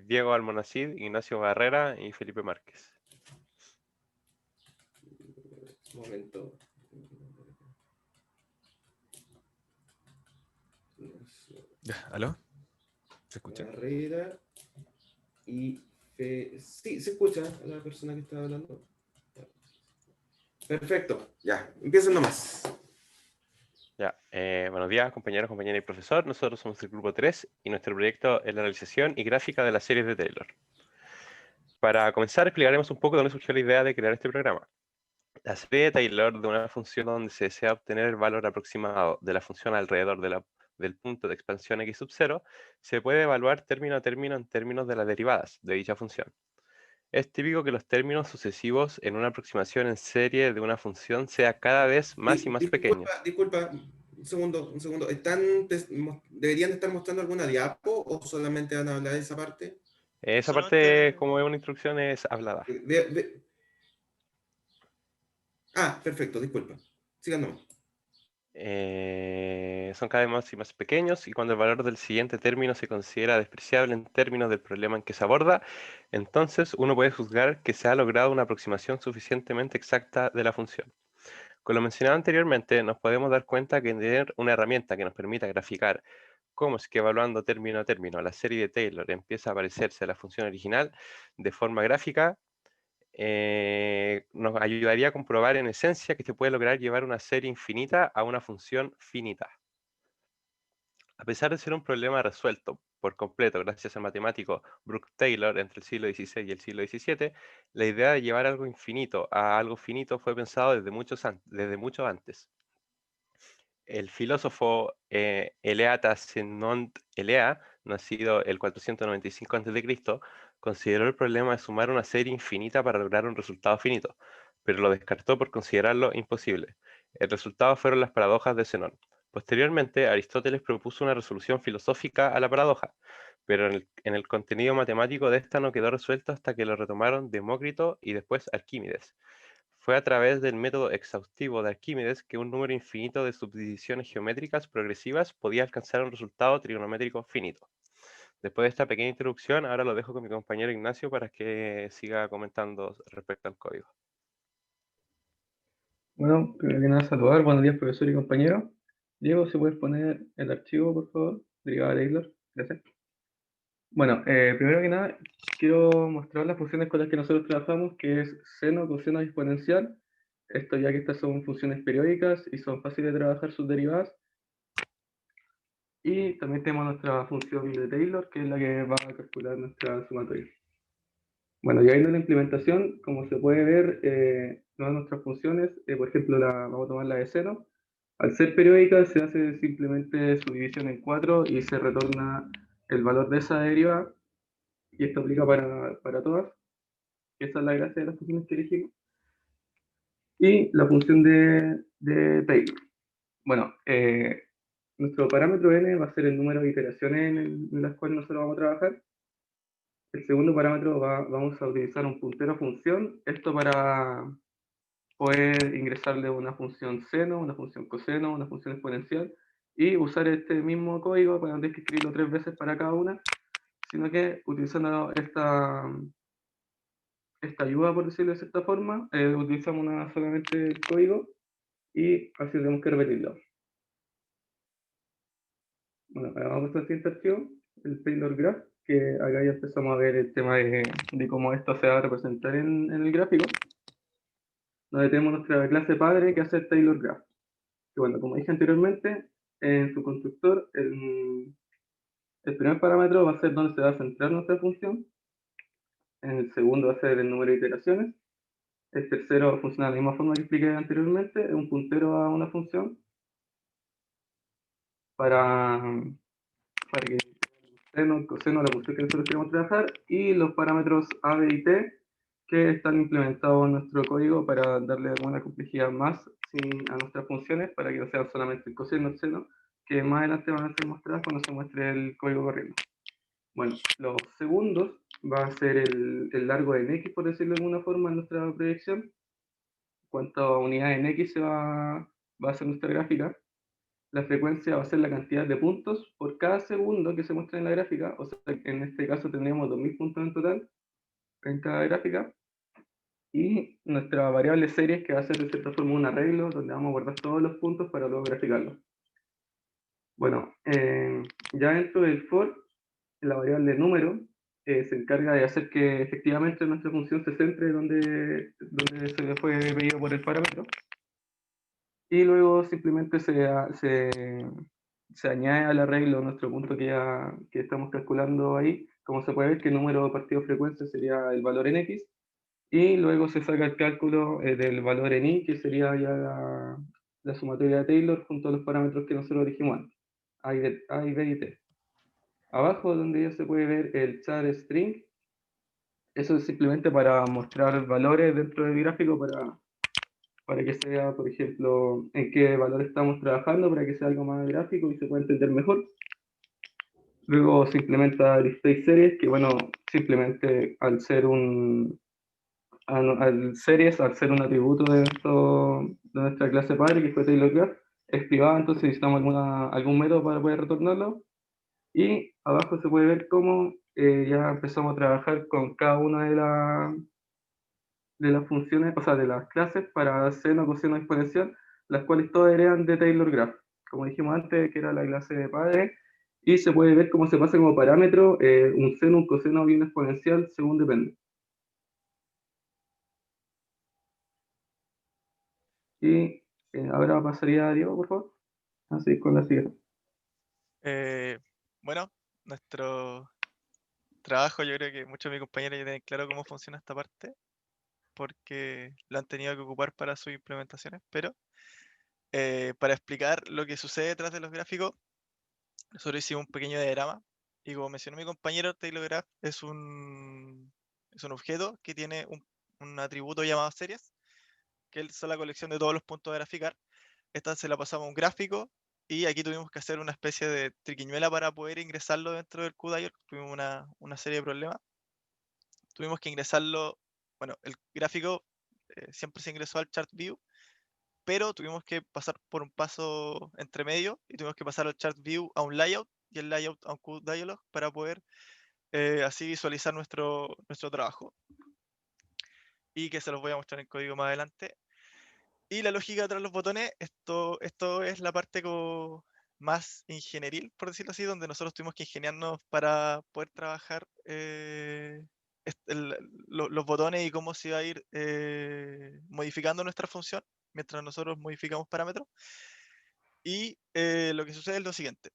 Speaker 8: Diego Almonacid, Ignacio Barrera y Felipe Márquez.
Speaker 1: Un momento.
Speaker 9: ¿Aló? ¿Se escucha?
Speaker 1: Barrera y sí, se escucha a la persona que estaba hablando. Perfecto, ya, empiecen nomás.
Speaker 8: Ya, buenos días, compañeros, compañeras y profesor. Nosotros somos el grupo 3 y nuestro proyecto es la realización y gráfica de las series de Taylor. Para comenzar, explicaremos un poco de dónde surgió la idea de crear este programa. La serie de Taylor de una función donde se desea obtener el valor aproximado de la función alrededor del punto de expansión x sub 0 se puede evaluar término a término en términos de las derivadas de dicha función. Es típico que los términos sucesivos en una aproximación en serie de una función sea cada vez más y más pequeños.
Speaker 1: Disculpa, un segundo. ¿Deberían estar mostrando alguna diapo o solamente van a hablar de esa parte?
Speaker 8: Esa parte,
Speaker 6: Solamente-
Speaker 8: como es una instrucción, es hablada.
Speaker 1: Perfecto, disculpa. Sigan nomás.
Speaker 8: Son cada vez más y más pequeños, y cuando el valor del siguiente término se considera despreciable en términos del problema en que se aborda, entonces uno puede juzgar que se ha logrado una aproximación suficientemente exacta de la función. Con lo mencionado anteriormente, nos podemos dar cuenta que tener una herramienta que nos permita graficar cómo es que evaluando término a término la serie de Taylor empieza a parecerse a la función original de forma gráfica, nos ayudaría a comprobar en esencia que se puede lograr llevar una serie infinita a una función finita. A pesar de ser un problema resuelto por completo gracias al matemático Brooke Taylor entre el siglo XVI y el siglo XVII, la idea de llevar algo infinito a algo finito fue pensado desde mucho antes. El filósofo Eleatas Zenont Elea, nacido el 495 a.C., consideró el problema de sumar una serie infinita para lograr un resultado finito, pero lo descartó por considerarlo imposible. El resultado fueron las paradojas de Zenón. Posteriormente, Aristóteles propuso una resolución filosófica a la paradoja, pero en el contenido matemático de esta no quedó resuelto hasta que lo retomaron Demócrito y después Arquímedes. Fue a través del método exhaustivo de Arquímedes que un número infinito de subdivisiones geométricas progresivas podía alcanzar un resultado trigonométrico finito. Después de esta pequeña introducción, ahora lo dejo con mi compañero Ignacio para que siga comentando respecto al código.
Speaker 10: Bueno, primero que nada saludar, buenos días profesor y compañero. Diego, ¿se puede poner el archivo, por favor? Derivada de Taylor, gracias. Bueno, primero que nada, quiero mostrar las funciones con las que nosotros trabajamos, que es seno, coseno y exponencial. Esto ya que estas son funciones periódicas y son fáciles de trabajar sus derivadas. Y también tenemos nuestra función de Taylor, que es la que va a calcular nuestra sumatoria. Bueno, ya viendo la implementación, como se puede ver, todas nuestras funciones, por ejemplo, vamos a tomar la de seno. Al ser periódica, se hace simplemente su división en 4 y se retorna el valor de esa derivada. Y esto aplica para todas. Esa es la gracia de las funciones que elegimos. Y la función de Taylor. Bueno, nuestro parámetro n va a ser el número de iteraciones en las cuales nosotros vamos a trabajar. El segundo parámetro vamos a utilizar un puntero función. Esto para poder ingresarle una función seno, una función coseno, una función exponencial y usar este mismo código para no tener que escribirlo 3 veces para cada una, sino que utilizando esta ayuda, por decirlo de cierta forma, utilizamos solamente el código y así tenemos que repetirlo. Bueno, ahora vamos a pasar al siguiente archivo, el Taylor Graph, que acá ya empezamos a ver el tema de cómo esto se va a representar en el gráfico, donde tenemos nuestra clase padre que hace el Taylor Graph. Que bueno, como dije anteriormente, en su constructor, el primer parámetro va a ser donde se va a centrar nuestra función, en el segundo va a ser el número de iteraciones, el tercero funciona de la misma forma que expliqué anteriormente, es un puntero a una función para que seno, coseno, la función que nosotros queremos trabajar, y los parámetros a, b y t que están implementados en nuestro código para darle alguna complejidad más a nuestras funciones, para que no sean solamente el coseno, el seno, que más adelante van a ser mostradas cuando se muestre el código corriendo. Bueno, los segundos va a ser el largo en x, por decirlo de alguna forma, en nuestra proyección. Cuántas unidades en x va a ser nuestra gráfica. La frecuencia va a ser la cantidad de puntos por cada segundo que se muestra en la gráfica, o sea, en este caso tendríamos 2000 puntos en total en cada gráfica, y nuestra variable series, que va a ser de cierta forma un arreglo donde vamos a guardar todos los puntos para luego graficarlos. Bueno, ya dentro del for, la variable número se encarga de hacer que efectivamente nuestra función se centre donde se le fue pedido por el parámetro. Y luego simplemente se añade al arreglo nuestro punto que estamos calculando ahí. Como se puede ver, que el número partido frecuencia sería el valor en x, Y luego se saca el cálculo del valor en I, que sería ya la sumatoria de Taylor junto a los parámetros que nosotros dijimos antes, A y B y T. Abajo donde ya se puede ver el char string, eso es simplemente para mostrar valores dentro del gráfico para que sea, por ejemplo, en qué valor estamos trabajando, para que sea algo más gráfico y se pueda entender mejor. Luego se implementa display series, que bueno, simplemente al ser al ser un atributo de nuestra clase padre, que fue Taylor Graph, es privada, entonces necesitamos algún método para poder retornarlo. Y abajo se puede ver cómo ya empezamos a trabajar con cada una de las funciones, o sea, de las clases para seno, coseno, exponencial, las cuales todas heredan de Taylor Graph, como dijimos antes, que era la clase de padre, y se puede ver cómo se pasa como parámetro un seno, un coseno y un exponencial según depende. Y ahora pasaría a Diego, por favor. Así con la siguiente.
Speaker 6: Bueno, nuestro trabajo, yo creo que muchos de mis compañeros ya tienen claro cómo funciona esta parte, porque lo han tenido que ocupar para sus implementaciones, pero para explicar lo que sucede detrás de los gráficos, nosotros hicimos un pequeño diagrama, y como mencionó mi compañero, Taylor Graph es un objeto que tiene un atributo llamado series, que es la colección de todos los puntos a graficar. Esta se la pasamos a un gráfico, y aquí tuvimos que hacer una especie de triquiñuela para poder ingresarlo dentro del QDial. Tuvimos una serie de problemas. Tuvimos que ingresarlo, bueno, el gráfico siempre se ingresó al chart view, pero tuvimos que pasar por un paso entre medio y tuvimos que pasar al chart view a un layout y el layout a un QDialog para poder así visualizar nuestro trabajo, y que se los voy a mostrar en código más adelante. Y la lógica detrás de los botones, esto es la parte más ingenieril, por decirlo así, donde nosotros tuvimos que ingeniarnos para poder trabajar los botones y cómo se va a ir modificando nuestra función mientras nosotros modificamos parámetros. Y lo que sucede es lo siguiente.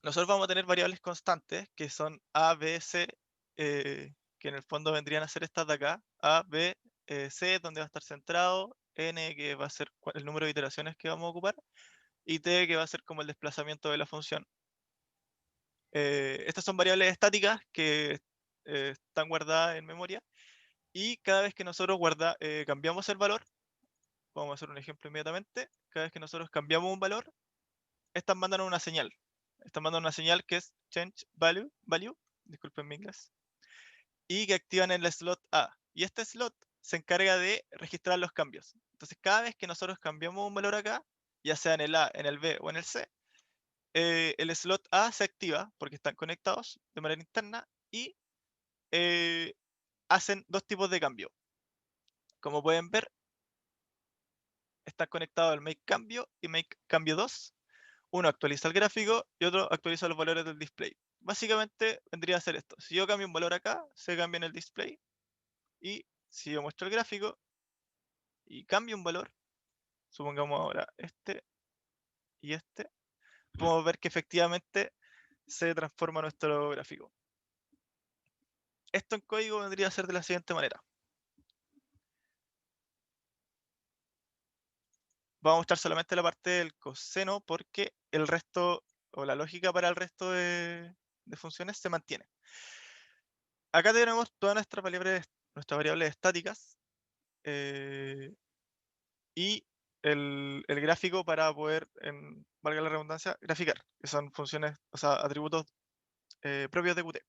Speaker 6: Nosotros vamos a tener variables constantes que son A, B, C, que en el fondo vendrían a ser estas de acá. A, B, C, donde va a estar centrado, N, que va a ser el número de iteraciones que vamos a ocupar, y T, que va a ser como el desplazamiento de la función. Estas son variables estáticas que están guardadas en memoria, y cada vez que nosotros cambiamos el valor, vamos a hacer un ejemplo inmediatamente, cada vez que nosotros cambiamos un valor, estas mandan una señal. Están mandando una señal que es change value, disculpen mi inglés, y que activan el slot A. Y este slot se encarga de registrar los cambios. Entonces, cada vez que nosotros cambiamos un valor acá, ya sea en el A, en el B o en el C, el slot A se activa porque están conectados de manera interna y hacen dos tipos de cambio. Como pueden ver, están conectados el make cambio y make cambio 2. Uno actualiza el gráfico y otro actualiza los valores del display. Básicamente vendría a ser esto. Si yo cambio un valor acá, se cambia en el display. Y si yo muestro el gráfico y cambio un valor, supongamos ahora este y este, podemos ver que efectivamente se transforma nuestro gráfico. Esto en código vendría a ser de la siguiente manera. Vamos a mostrar solamente la parte del coseno porque el resto, o la lógica para el resto de funciones se mantiene. Acá tenemos todas nuestras variables estáticas y el gráfico para poder, valga la redundancia, graficar, que son funciones, o sea, atributos propios de Qt.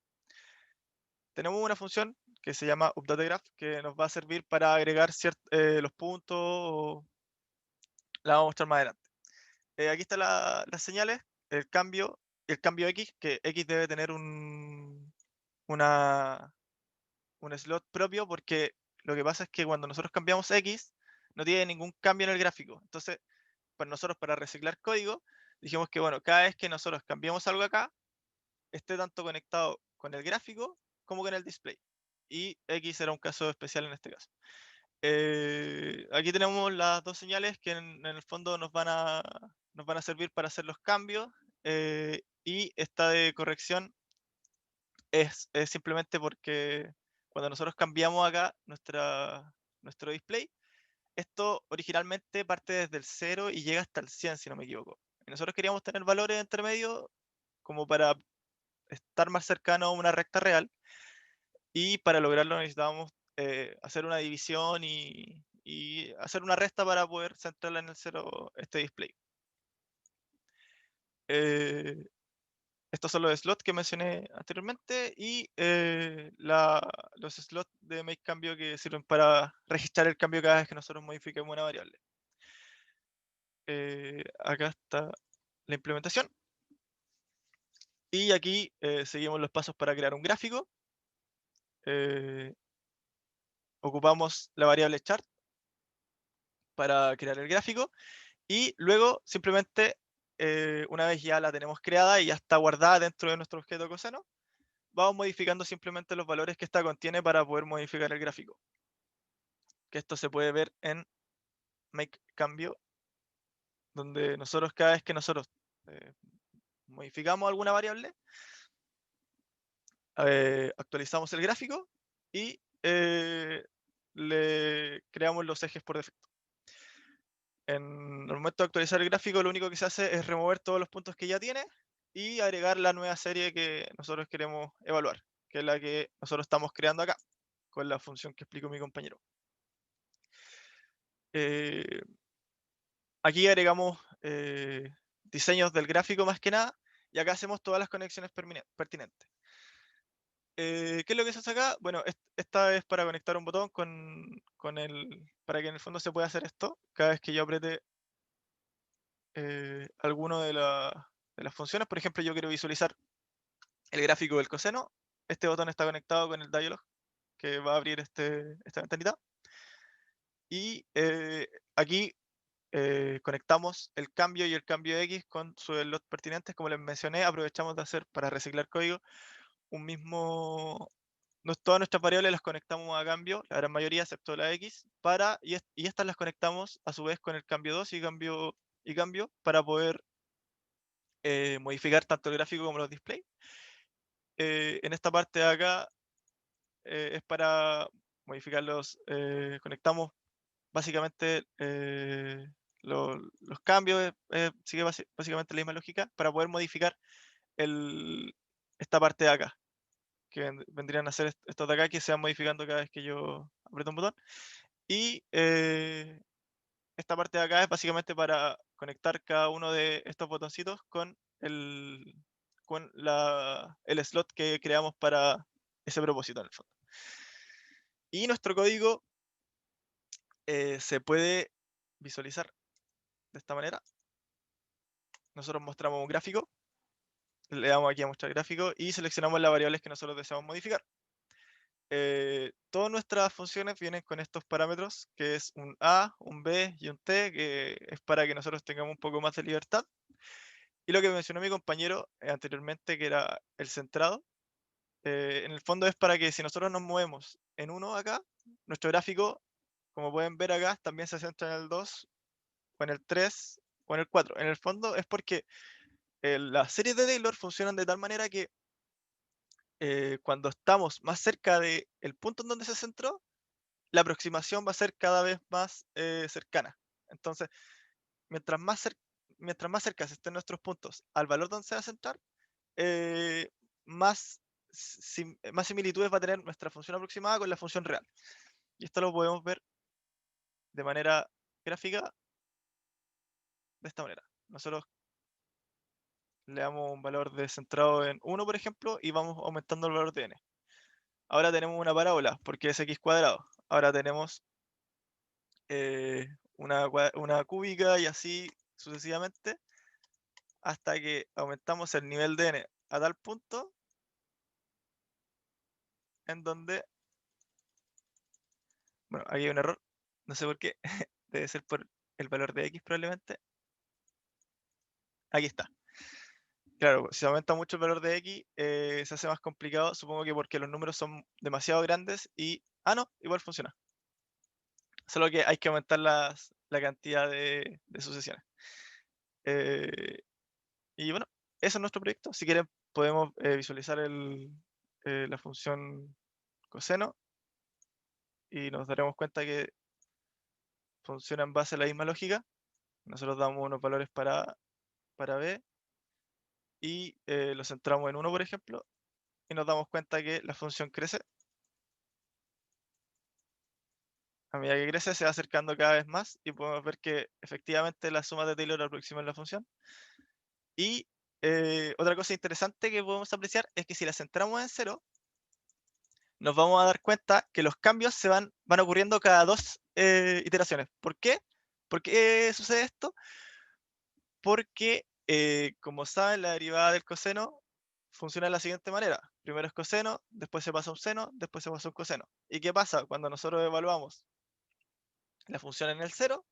Speaker 6: Tenemos una función que se llama updateGraph, que nos va a servir para agregar los puntos, la vamos a mostrar más adelante. Aquí están las señales, el cambio X, que X debe tener un slot propio, porque lo que pasa es que cuando nosotros cambiamos X, no tiene ningún cambio en el gráfico. Entonces, pues nosotros para reciclar código, dijimos que bueno, cada vez que nosotros cambiamos algo acá, esté tanto conectado con el gráfico como con el display. Y X será un caso especial en este caso. Aquí tenemos las dos señales que en el fondo nos van a servir para hacer los cambios. Y esta de corrección es simplemente porque cuando nosotros cambiamos acá nuestro display, esto originalmente parte desde el 0 y llega hasta el 100, si no me equivoco. Y nosotros queríamos tener valores entre medio como para estar más cercano a una recta real, y para lograrlo necesitábamos hacer una división y hacer una resta para poder centrarla en el 0 este display. Estos son los slots que mencioné anteriormente y los slots de make cambio que sirven para registrar el cambio cada vez que nosotros modifiquemos una variable. Acá está la implementación. Y aquí seguimos los pasos para crear un gráfico. Ocupamos la variable chart para crear el gráfico y luego simplemente una vez ya la tenemos creada y ya está guardada dentro de nuestro objeto coseno, vamos modificando simplemente los valores que esta contiene para poder modificar el gráfico. Que esto se puede ver en make cambio, donde nosotros cada vez que nosotros modificamos alguna variable, actualizamos el gráfico y le creamos los ejes por defecto. En el momento de actualizar el gráfico, lo único que se hace es remover todos los puntos que ya tiene y agregar la nueva serie que nosotros queremos evaluar, que es la que nosotros estamos creando acá, con la función que explicó mi compañero. Aquí agregamos diseños del gráfico más que nada, y acá hacemos todas las conexiones pertinentes. ¿Qué es lo que se hace acá? Bueno, esta es para conectar un botón para que en el fondo se pueda hacer esto. Cada vez que yo apriete alguno de las funciones, por ejemplo, yo quiero visualizar el gráfico del coseno, este botón está conectado con el dialog que va a abrir esta ventanita. Y aquí conectamos el cambio y el cambio X con sus slots pertinentes. Como les mencioné, aprovechamos de hacer, para reciclar código, un mismo... Todas nuestras variables las conectamos a cambio, la gran mayoría excepto la X, y estas las conectamos a su vez con el cambio 2 y cambio para poder modificar tanto el gráfico como los displays. En esta parte de acá es para modificarlos, conectamos básicamente los cambios, sigue básicamente la misma lógica, para poder modificar esta parte de acá, que vendrían a ser estos de acá, que se van modificando cada vez que yo aprieto un botón. Y esta parte de acá es básicamente para conectar cada uno de estos botoncitos con el slot que creamos para ese propósito en el fondo. Y nuestro código se puede visualizar de esta manera. Nosotros mostramos un gráfico, le damos aquí a mostrar gráfico y seleccionamos las variables que nosotros deseamos modificar. Todas nuestras funciones vienen con estos parámetros, que es un A, un B y un T, que es para que nosotros tengamos un poco más de libertad. Y lo que mencionó mi compañero anteriormente, que era el centrado, en el fondo es para que si nosotros nos movemos en uno acá, nuestro gráfico, como pueden ver acá, también se centra en el 2, o en el 3, o en el 4. En el fondo es porque las series de Taylor funcionan de tal manera que cuando estamos más cerca del punto en donde se centró, la aproximación va a ser cada vez más cercana. Entonces, mientras más cerca estén nuestros puntos al valor donde se va a centrar, más similitudes va a tener nuestra función aproximada con la función real. Y esto lo podemos ver de manera gráfica de esta manera. Nosotros le damos un valor de centrado en 1, por ejemplo, y vamos aumentando el valor de n. Ahora tenemos una parábola, porque es x cuadrado. Ahora tenemos una cúbica y así sucesivamente, hasta que aumentamos el nivel de n a tal punto en donde... Bueno, aquí hay un error, no sé por qué, debe ser por el valor de x probablemente. Aquí está. Claro, si aumenta mucho el valor de x, se hace más complicado, supongo que porque los números son demasiado grandes y... Ah, no, igual funciona. Solo que hay que aumentar la cantidad de sucesiones. Y bueno, eso es nuestro proyecto. Si quieren, podemos visualizar la función coseno y nos daremos cuenta que funciona en base a la misma lógica. Nosotros damos unos valores para A, para B, y los centramos en 1, por ejemplo, y nos damos cuenta que la función crece. A medida que crece se va acercando cada vez más y podemos ver que efectivamente las sumas de Taylor aproximan la función. Y otra cosa interesante que podemos apreciar es que si la centramos en 0, nos vamos a dar cuenta que los cambios van ocurriendo cada 2 iteraciones. ¿Por qué? ¿Por qué sucede esto? Porque, como saben, la derivada del coseno funciona de la siguiente manera. Primero es coseno, después se pasa a un seno, después se pasa a un coseno. ¿Y qué pasa? Cuando nosotros evaluamos la función en el 0,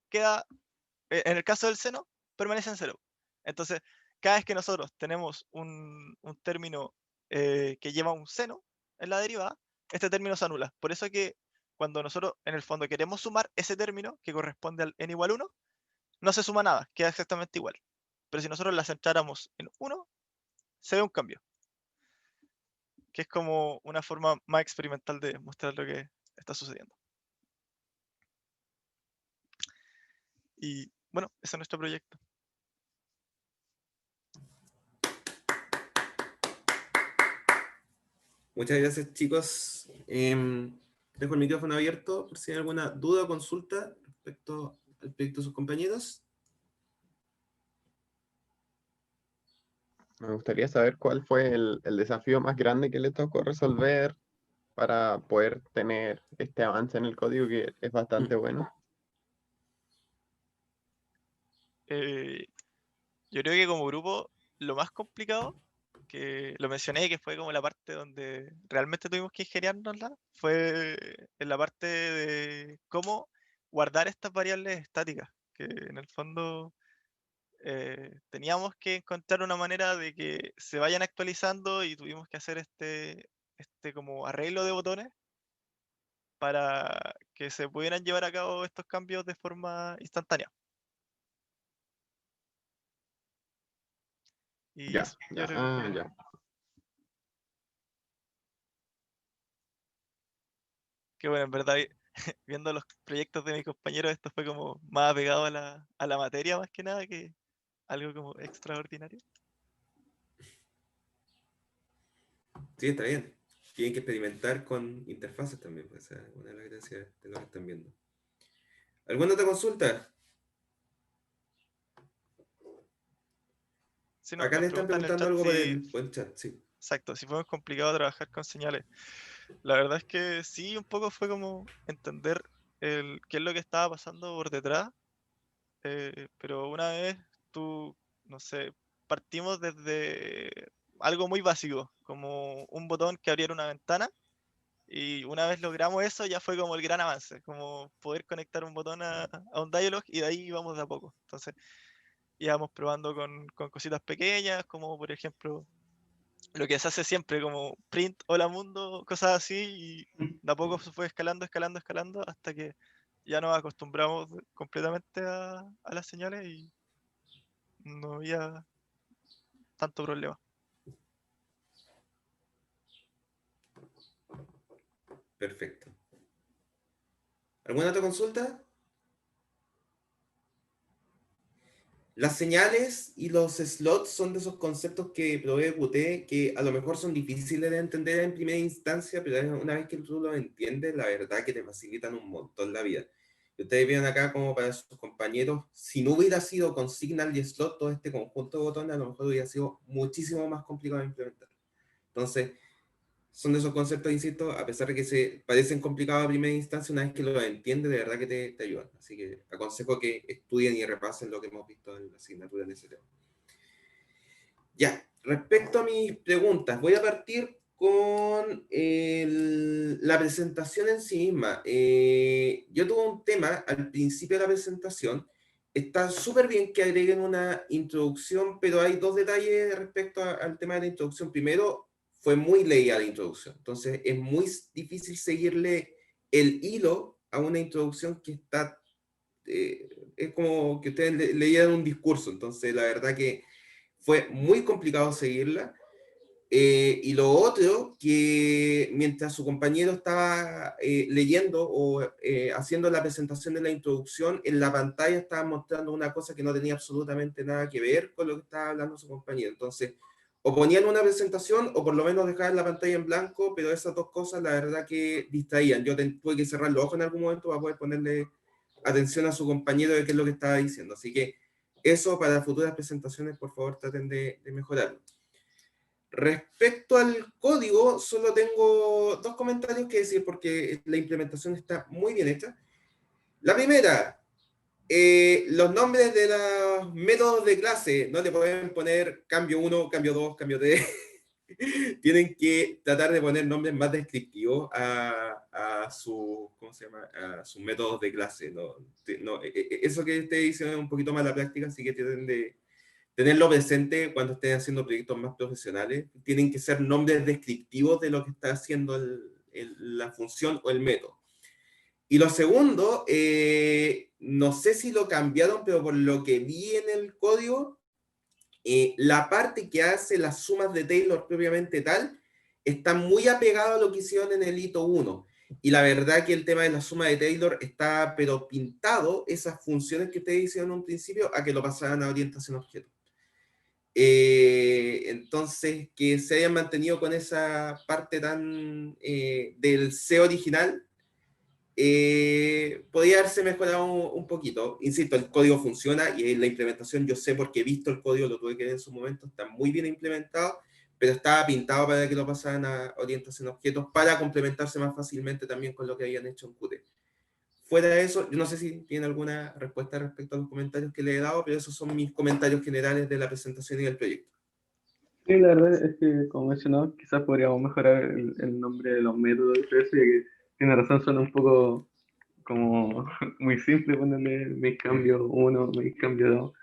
Speaker 6: queda, en el caso del seno, permanece en 0. Entonces, cada vez que nosotros tenemos un término que lleva un seno en la derivada, este término se anula. Por eso que cuando nosotros en el fondo queremos sumar ese término que corresponde al n igual 1, no se suma nada, queda exactamente igual. Pero si nosotros la centráramos en 1, se ve un cambio. Que es como una forma más experimental de mostrar lo que está sucediendo. Y bueno, ese es nuestro proyecto.
Speaker 1: Muchas gracias, chicos. Dejo el micrófono abierto por si hay alguna duda o consulta respecto al proyecto de sus compañeros.
Speaker 4: Me gustaría saber cuál fue el desafío más grande que le tocó resolver para poder tener este avance en el código que es bastante bueno.
Speaker 6: Yo creo que como grupo lo más complicado, que lo mencioné, que fue como la parte donde realmente tuvimos que ingeniárnosla, fue en la parte de cómo guardar estas variables estáticas, que en el fondo teníamos que encontrar una manera de que se vayan actualizando y tuvimos que hacer este como arreglo de botones para que se pudieran llevar a cabo estos cambios de forma instantánea. Y
Speaker 4: Ya,
Speaker 6: eso, yo
Speaker 4: ya,
Speaker 6: creo que fue-
Speaker 4: ya.
Speaker 6: que bueno, en verdad, viendo los proyectos de mis compañeros, esto fue como más apegado a la materia más que nada, que algo como extraordinario.
Speaker 1: Sí, está bien. Tienen que experimentar con interfaces también, pues, esa es una de las gracias de lo que están viendo. ¿Alguna otra consulta?
Speaker 6: Sí,
Speaker 1: Acá
Speaker 6: nos
Speaker 1: le están
Speaker 6: preguntan en el
Speaker 1: preguntando
Speaker 6: chat
Speaker 1: algo por
Speaker 6: si,
Speaker 1: el chat, sí.
Speaker 6: exacto, si fue muy complicado trabajar con señales. La verdad es que sí, un poco fue como entender qué es lo que estaba pasando por detrás, pero una vez tú, no sé, partimos desde algo muy básico, como un botón que abriera una ventana, y una vez logramos eso ya fue como el gran avance, como poder conectar un botón a un dialog y de ahí íbamos de a poco. Entonces íbamos probando con cositas pequeñas, como por ejemplo lo que se hace siempre, como print, hola mundo, cosas así, y de a poco se fue escalando, escalando, escalando, hasta que ya nos acostumbramos completamente a las señales y no había tanto problema.
Speaker 1: Perfecto. ¿Alguna otra consulta? Las señales y los slots son de esos conceptos que provee Qt que a lo mejor son difíciles de entender en primera instancia, pero una vez que tú los entiendes, la verdad que te facilitan un montón la vida. Y ustedes ven acá como para sus compañeros, si no hubiera sido con Signal y Slot, todo este conjunto de botones, a lo mejor hubiera sido muchísimo más complicado de implementar. Entonces, son de esos conceptos, insisto, a pesar de que se parecen complicados a primera instancia, una vez que los entiendes, de verdad que te ayudan. Así que aconsejo que estudien y repasen lo que hemos visto en la asignatura de ese tema. Ya, respecto a mis preguntas, voy a partir con la presentación en sí misma. Yo tuve un tema al principio de la presentación. Está súper bien que agreguen una introducción, pero hay dos detalles respecto al tema de la introducción. Primero, fue muy leída la introducción, entonces es muy difícil seguirle el hilo a una introducción que está, es como que ustedes leyeran un discurso, entonces la verdad que fue muy complicado seguirla. Y lo otro, que mientras su compañero estaba leyendo o haciendo la presentación de la introducción, en la pantalla estaba mostrando una cosa que no tenía absolutamente nada que ver con lo que estaba hablando su compañero. Entonces, o ponían una presentación o por lo menos dejaban la pantalla en blanco, pero esas dos cosas la verdad que distraían. Yo tuve que cerrar los ojos en algún momento para poder ponerle atención a su compañero de qué es lo que estaba diciendo. Así que eso para futuras presentaciones, por favor, traten de mejorarlo. Respecto al código, solo tengo dos comentarios que decir porque la implementación está muy bien hecha. La primera, los nombres de los métodos de clase no le pueden poner cambio 1, cambio 2, cambio 3. Tienen que tratar de poner nombres más descriptivos a ¿cómo se llama? A sus métodos de clase. Eso que ustedes dicen es un poquito más la práctica, así que tienen de tenerlo presente cuando estén haciendo proyectos más profesionales. Tienen que ser nombres descriptivos de lo que está haciendo la función o el método. Y lo segundo, no sé si lo cambiaron, pero por lo que vi en el código, la parte que hace las sumas de Taylor propiamente tal, está muy apegado a lo que hicieron en el hito 1. Y la verdad que el tema de la suma de Taylor está, pero pintado, esas funciones que ustedes hicieron en un principio, a que lo pasaran a orientación objeto. Entonces, que se hayan mantenido con esa parte tan del C original, podría haberse mejorado un poquito. Insisto, el código funciona y en la implementación yo sé porque he visto el código, lo tuve que ver en su momento, está muy bien implementado, pero estaba pintado para que lo pasaran a orientación a objetos para complementarse más fácilmente también con lo que habían hecho en Qt. Fuera de eso, yo no sé si tienen alguna respuesta respecto a los comentarios que le he dado, pero esos son mis comentarios generales de la presentación y del proyecto.
Speaker 10: Sí, la verdad es que, como mencionaba, quizás podríamos mejorar el nombre de los métodos y todo eso, ya que tiene razón, suena un poco como muy simple ponerle mis cambios 1, mis cambios 2,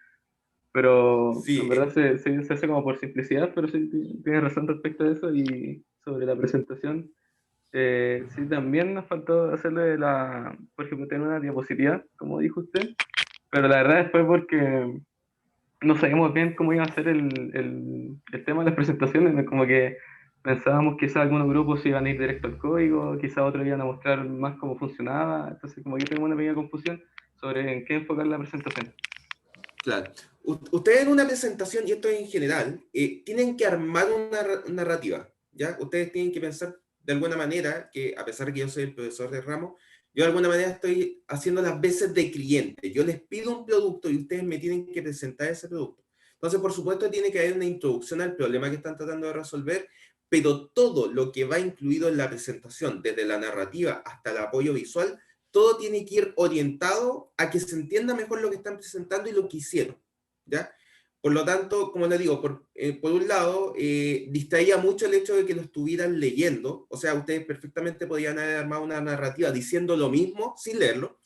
Speaker 10: pero
Speaker 1: Sí,
Speaker 10: en verdad se hace como por simplicidad, pero sí tienes razón respecto a eso. Y sobre la presentación, sí, también nos faltó hacerle por ejemplo, tener una diapositiva, como dijo usted, pero la verdad después porque no sabíamos bien cómo iba a ser el tema de las presentaciones, como que pensábamos que quizás algunos grupos iban a ir directo al código, quizás otros iban a mostrar más cómo funcionaba, entonces como que tengo una pequeña confusión sobre en qué enfocar la presentación.
Speaker 1: claro. Ustedes en una presentación, y esto en general, tienen que armar una narrativa, ¿ya? Ustedes tienen que pensar de alguna manera, que a pesar de que yo soy el profesor de ramo, yo de alguna manera estoy haciendo las veces de cliente. Yo les pido un producto y ustedes me tienen que presentar ese producto. Entonces, por supuesto, tiene que haber una introducción al problema que están tratando de resolver, pero todo lo que va incluido en la presentación, desde la narrativa hasta el apoyo visual, todo tiene que ir orientado a que se entienda mejor lo que están presentando y lo que hicieron, ¿ya? Por lo tanto, como les digo, por un lado, distraía mucho el hecho de que lo estuvieran leyendo, o sea, ustedes perfectamente podían haber armado una narrativa diciendo lo mismo sin leerlo,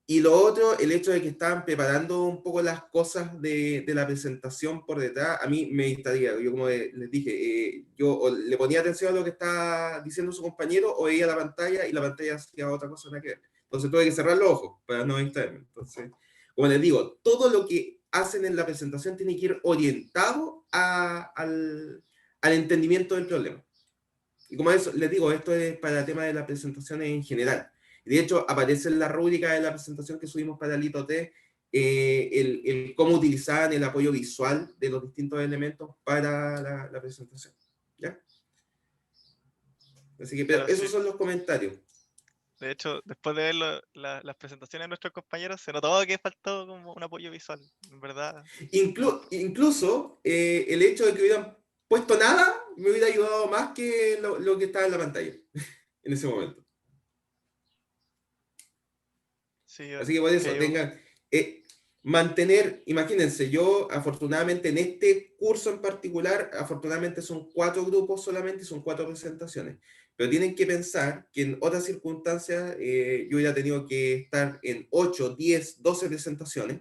Speaker 1: y lo otro, el hecho de que estaban preparando un poco las cosas de la presentación por detrás, a mí me distraía. Yo, como les dije, yo o le ponía atención a lo que estaba diciendo su compañero o veía la pantalla y la pantalla hacía otra cosa nada que ver. Entonces tuve que cerrar los ojos para no distraerme. Entonces, como les digo, todo lo que hacen en la presentación tiene que ir orientado al entendimiento del problema. Y como eso, les digo, esto es para el tema de las presentaciones en general. De hecho, aparece en la rúbrica de la presentación que subimos para el hito T, el cómo utilizaban el apoyo visual de los distintos elementos para la presentación. ¿Ya? Así que, pero
Speaker 6: Claro,
Speaker 1: esos
Speaker 6: sí.
Speaker 1: son los comentarios.
Speaker 6: De hecho, después de ver las presentaciones de nuestros compañeros, se notaba que faltó como un apoyo visual, en verdad.
Speaker 1: Incluso el hecho de que hubieran puesto nada me hubiera ayudado más que lo que estaba en la pantalla en ese momento.
Speaker 6: Sí,
Speaker 1: Así que por eso, tengan, mantener, imagínense, yo afortunadamente en este curso en particular, afortunadamente son 4 grupos solamente, son 4 presentaciones, pero tienen que pensar que en otras circunstancias yo hubiera tenido que estar en 8, 10, 12 presentaciones,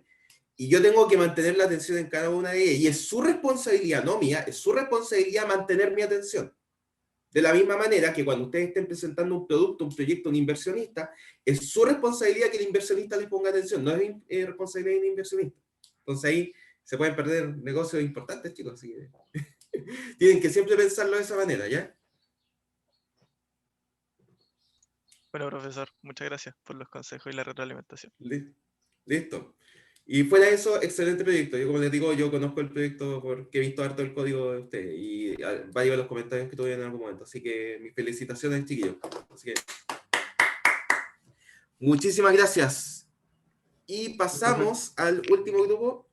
Speaker 1: y yo tengo que mantener la atención en cada una de ellas, y es su responsabilidad, no mía, es su responsabilidad mantener mi atención. De la misma manera que cuando ustedes estén presentando un producto, un proyecto, un inversionista, es su responsabilidad que el inversionista les ponga atención, no es responsabilidad del inversionista. Entonces ahí se pueden perder negocios importantes, chicos. Así que Tienen que siempre pensarlo de esa manera, ¿ya?
Speaker 6: Bueno, profesor, muchas gracias por los consejos y la retroalimentación.
Speaker 1: Listo. Y fuera de eso, excelente proyecto. Yo, como les digo, yo conozco el proyecto porque he visto harto el código de ustedes y varios de los comentarios que tuve en algún momento. Así que mis felicitaciones, chiquillos. Así que muchísimas gracias. Y pasamos al último grupo.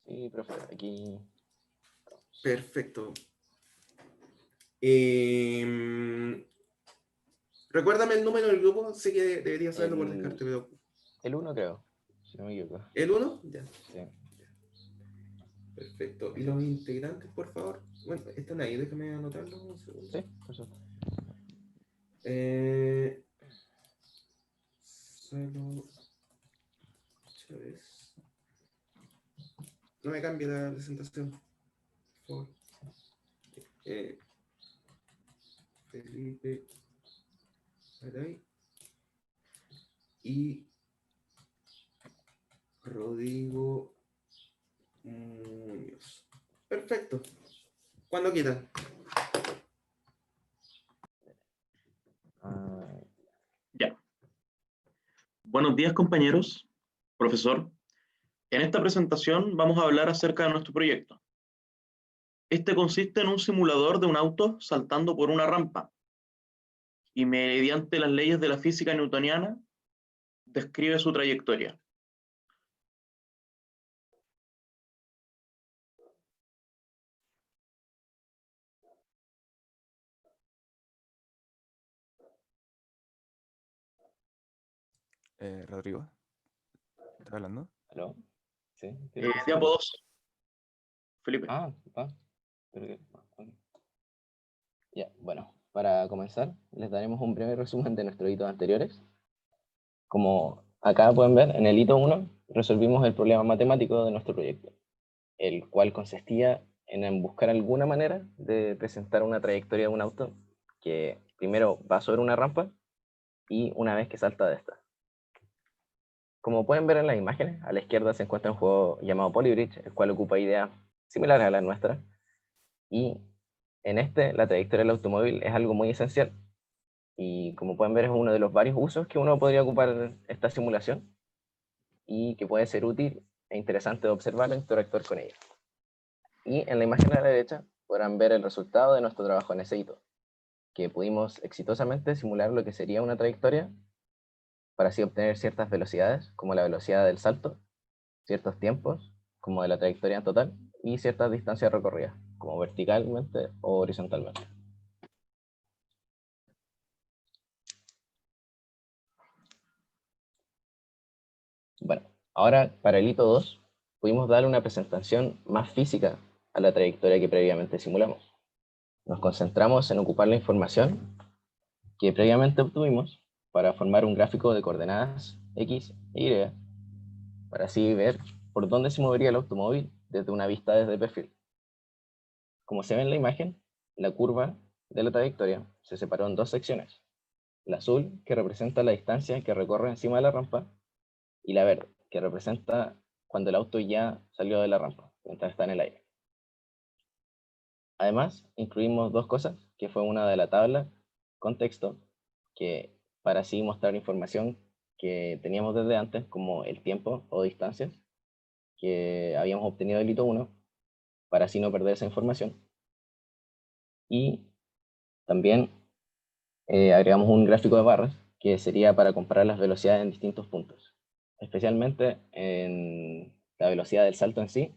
Speaker 11: Sí, profe, aquí.
Speaker 1: Perfecto. Recuérdame el número del grupo, sé que debería saberlo por descarte, pero...
Speaker 11: El 1 creo, si no me equivoco.
Speaker 1: ¿El 1? Ya.
Speaker 11: Sí.
Speaker 1: Perfecto. ¿Y los integrantes, por favor? Bueno, están ahí, déjame anotarlo un segundo.
Speaker 11: Sí, por supuesto.
Speaker 1: Solo Chávez. No me cambie la presentación, por favor. Felipe Aray y Rodrigo Muñoz. Perfecto. Cuando quieran.
Speaker 3: Ya. Buenos días, compañeros. Profesor, en esta presentación vamos a hablar acerca de nuestro proyecto. Este consiste en un simulador de un auto saltando por una rampa y mediante las leyes de la física newtoniana describe su trayectoria.
Speaker 9: Rodrigo, ¿estás hablando?
Speaker 11: ¿Aló? Sí.
Speaker 3: Diapo 2. Felipe.
Speaker 11: Ya, bueno, para comenzar, les daremos un breve resumen de nuestros hitos anteriores. Como acá pueden ver, en el hito 1 resolvimos el problema matemático de nuestro proyecto, el cual consistía en buscar alguna manera de presentar una trayectoria de un auto que primero va sobre una rampa y una vez que salta de esta. Como pueden ver en las imágenes, a la izquierda se encuentra un juego llamado Polybridge, el cual ocupa ideas similares a las nuestras, y en este la trayectoria del automóvil es algo muy esencial, y como pueden ver es uno de los varios usos que uno podría ocupar en esta simulación, y que puede ser útil e interesante de observar e interactuar con ella. Y en la imagen a la derecha podrán ver el resultado de nuestro trabajo en ese hito, que pudimos exitosamente simular lo que sería una trayectoria para así obtener ciertas velocidades, como la velocidad del salto, ciertos tiempos, como de la trayectoria en total, y ciertas distancias recorridas, como verticalmente o horizontalmente. Bueno, ahora para el hito 2, pudimos darle una presentación más física a la trayectoria que previamente simulamos. Nos concentramos en ocupar la información que previamente obtuvimos para formar un gráfico de coordenadas X e Y, para así ver por dónde se movería el automóvil desde una vista desde perfil. Como se ve en la imagen, la curva de la trayectoria se separó en dos secciones. La azul, que representa la distancia que recorre encima de la rampa, y la verde, que representa cuando el auto ya salió de la rampa, mientras está en el aire. Además, incluimos dos cosas, que fue una de la tabla con texto, que para así mostrar información que teníamos desde antes, como el tiempo o distancias que habíamos obtenido del hito 1, para así no perder esa información. Y también agregamos un gráfico de barras, que sería para comparar las velocidades en distintos puntos, especialmente en la velocidad del salto en sí,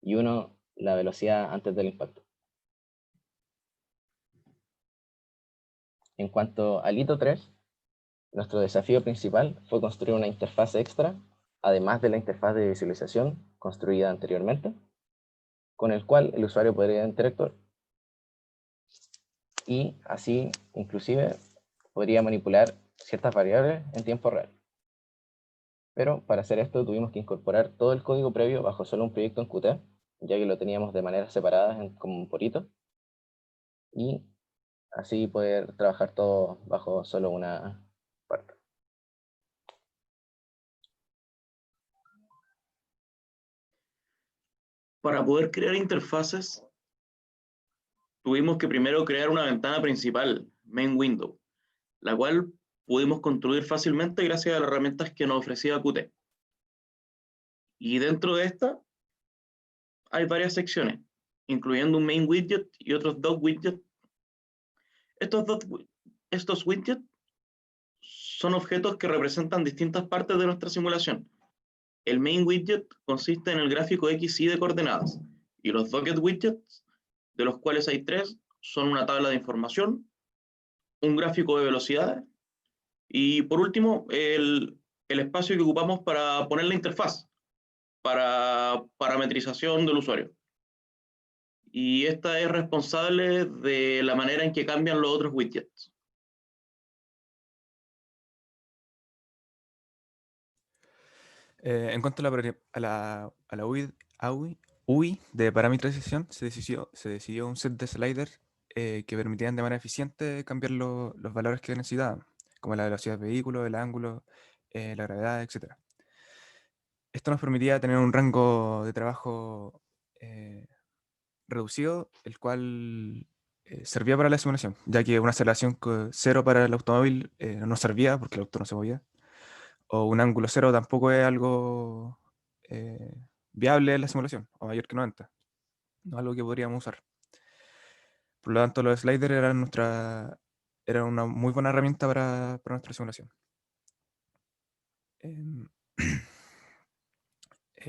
Speaker 11: y la velocidad antes del impacto. En cuanto al hito 3, nuestro desafío principal fue construir una interfaz extra, además de la interfaz de visualización construida anteriormente, con el cual el usuario podría interactuar. Y así, inclusive, podría manipular ciertas variables en tiempo real. Pero para hacer esto tuvimos que incorporar todo el código previo bajo solo un proyecto en Qt, ya que lo teníamos de manera separada como por hito, y así poder trabajar todo bajo solo una parte.
Speaker 3: Para poder crear interfaces, tuvimos que primero crear una ventana principal, Main Window, la cual pudimos construir fácilmente gracias a las herramientas que nos ofrecía Qt. Y dentro de esta hay varias secciones, incluyendo un Main Widget y otros dos widgets. Estos widgets son objetos que representan distintas partes de nuestra simulación. El Main Widget consiste en el gráfico X y de coordenadas, y los Docket Widgets, de los cuales hay 3, son una tabla de información, un gráfico de velocidades, y por último, el espacio que ocupamos para poner la interfaz, para parametrización del usuario. Y esta es responsable de la manera en que cambian los otros widgets.
Speaker 9: En cuanto a la UI de parametrización, se decidió un set de sliders que permitían de manera eficiente cambiar los valores que necesitaban, como la velocidad del vehículo, el ángulo, la gravedad, etc. Esto nos permitía tener un rango de trabajo reducido, el cual servía para la simulación, ya que una aceleración 0 para el automóvil no servía porque el auto no se movía, o un ángulo 0 tampoco es algo viable en la simulación, o mayor que 90, no es algo que podríamos usar. Por lo tanto, los sliders eran una muy buena herramienta para nuestra simulación.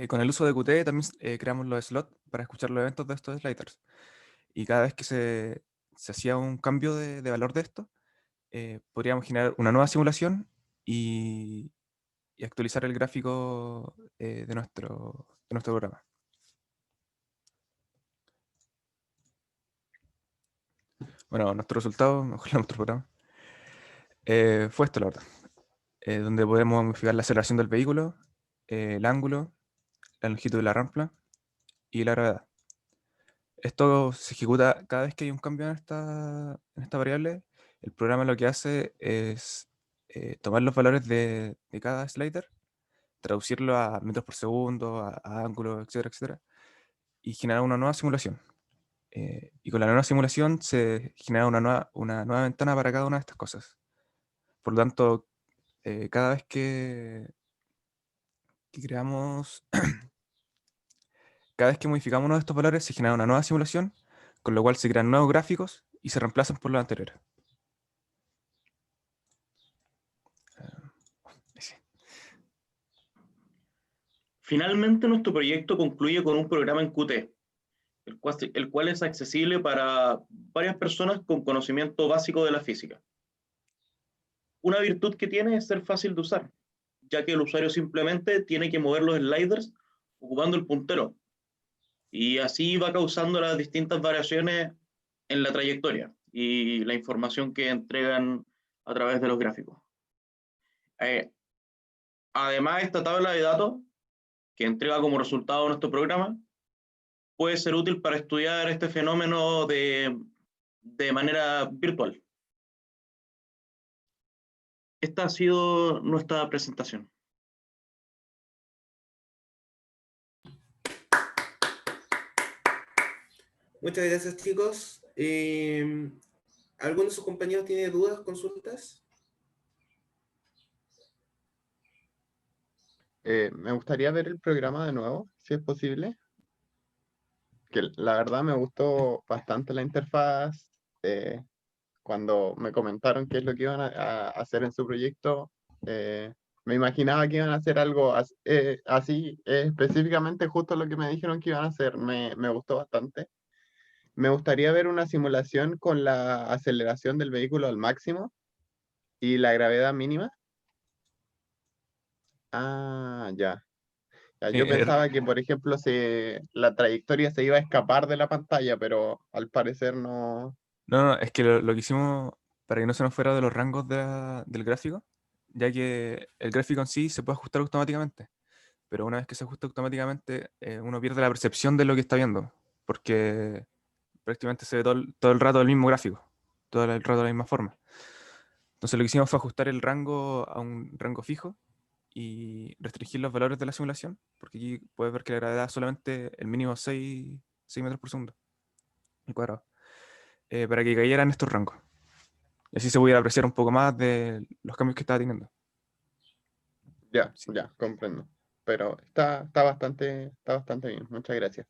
Speaker 9: Con el uso de Qt también creamos los slots para escuchar los eventos de estos sliders. Y cada vez que se hacía un cambio de valor de esto, podríamos generar una nueva simulación y actualizar el gráfico de nuestro programa. Bueno, nuestro resultado, mejor nuestro programa, fue esto, la verdad. Donde podemos modificar la aceleración del vehículo, el ángulo, la longitud de la rampa y la gravedad. Esto se ejecuta cada vez que hay un cambio en esta variable. El programa lo que hace es tomar los valores de cada slider, traducirlo a metros por segundo, a ángulos, etcétera, etcétera, y generar una nueva simulación. Y con la nueva simulación se genera una nueva ventana para cada una de estas cosas. Por lo tanto, cada vez que creamos, cada vez que modificamos uno de estos valores, se genera una nueva simulación, con lo cual se crean nuevos gráficos y se reemplazan por los anteriores.
Speaker 3: Finalmente, nuestro proyecto concluye con un programa en Qt, el cual es accesible para varias personas con conocimiento básico de la física. Una virtud que tiene es ser fácil de usar, ya que el usuario simplemente tiene que mover los sliders ocupando el puntero, y así va causando las distintas variaciones en la trayectoria y la información que entregan a través de los gráficos. Además, esta tabla de datos que entrega como resultado nuestro programa puede ser útil para estudiar este fenómeno de manera virtual. Esta ha sido nuestra presentación.
Speaker 1: Muchas gracias, chicos. ¿Alguno de sus compañeros tiene dudas, consultas?
Speaker 4: Me gustaría ver el programa de nuevo, si es posible. Que la verdad me gustó bastante la interfaz. Cuando me comentaron qué es lo que iban a hacer en su proyecto, me imaginaba que iban a hacer algo así, específicamente justo lo que me dijeron que iban a hacer. Me gustó bastante. Me gustaría ver una simulación con la aceleración del vehículo al máximo y la gravedad mínima. Ah, ya. Ya,
Speaker 9: Sí,
Speaker 4: yo pensaba que, por ejemplo, la trayectoria se iba a escapar de la pantalla, pero al parecer no.
Speaker 9: no, es que lo que hicimos para que no se nos fuera de los rangos del gráfico, ya que el gráfico en sí se puede ajustar automáticamente, pero una vez que se ajusta automáticamente, uno pierde la percepción de lo que está viendo, porque prácticamente se ve todo el rato el mismo gráfico, todo el rato de la misma forma. Entonces lo que hicimos fue ajustar el rango a un rango fijo y restringir los valores de la simulación, porque aquí puedes ver que la gravedad es solamente el mínimo 6 metros por segundo al cuadrado, para que cayera en estos rangos. Y así se pudiera apreciar un poco más de los cambios que estaba teniendo.
Speaker 4: Ya,
Speaker 9: Sí.
Speaker 4: ya, comprendo. Pero está bastante bien. Muchas gracias.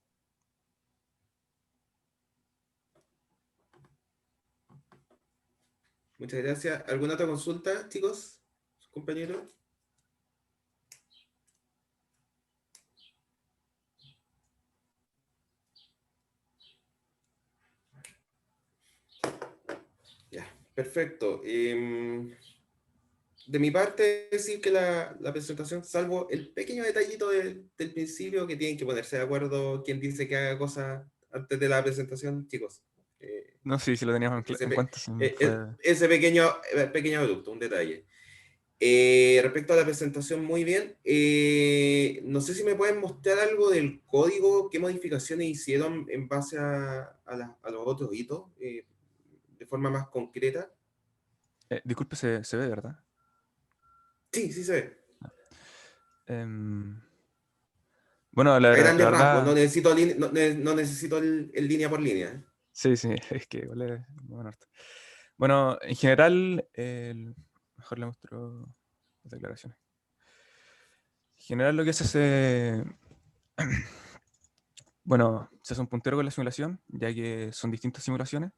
Speaker 1: Muchas gracias. ¿Alguna otra consulta, chicos? Compañeros. Ya, perfecto. De mi parte, decir que la presentación, salvo el pequeño detallito del principio, que tienen que ponerse de acuerdo quién dice que haga cosas antes de la presentación, chicos.
Speaker 9: No sé si lo teníamos
Speaker 1: Ese,
Speaker 9: en
Speaker 1: pe-
Speaker 9: cuenta.
Speaker 1: ese pequeño abrupto, un detalle. Respecto a la presentación, muy bien. No sé si me pueden mostrar algo del código, qué modificaciones hicieron en base a los otros hitos, de forma más concreta.
Speaker 9: Disculpe, se ve, ¿verdad?
Speaker 1: Sí, sí se ve.
Speaker 9: Bueno,
Speaker 1: A grandes
Speaker 9: la
Speaker 1: rasgos, no
Speaker 9: verdad...
Speaker 1: necesito, no necesito el línea por línea.
Speaker 9: Sí, sí, es que igual es bueno, harto. Bueno, en general, mejor le muestro las declaraciones. En general lo que se hace, bueno, se hace un puntero con la simulación, ya que son distintas simulaciones,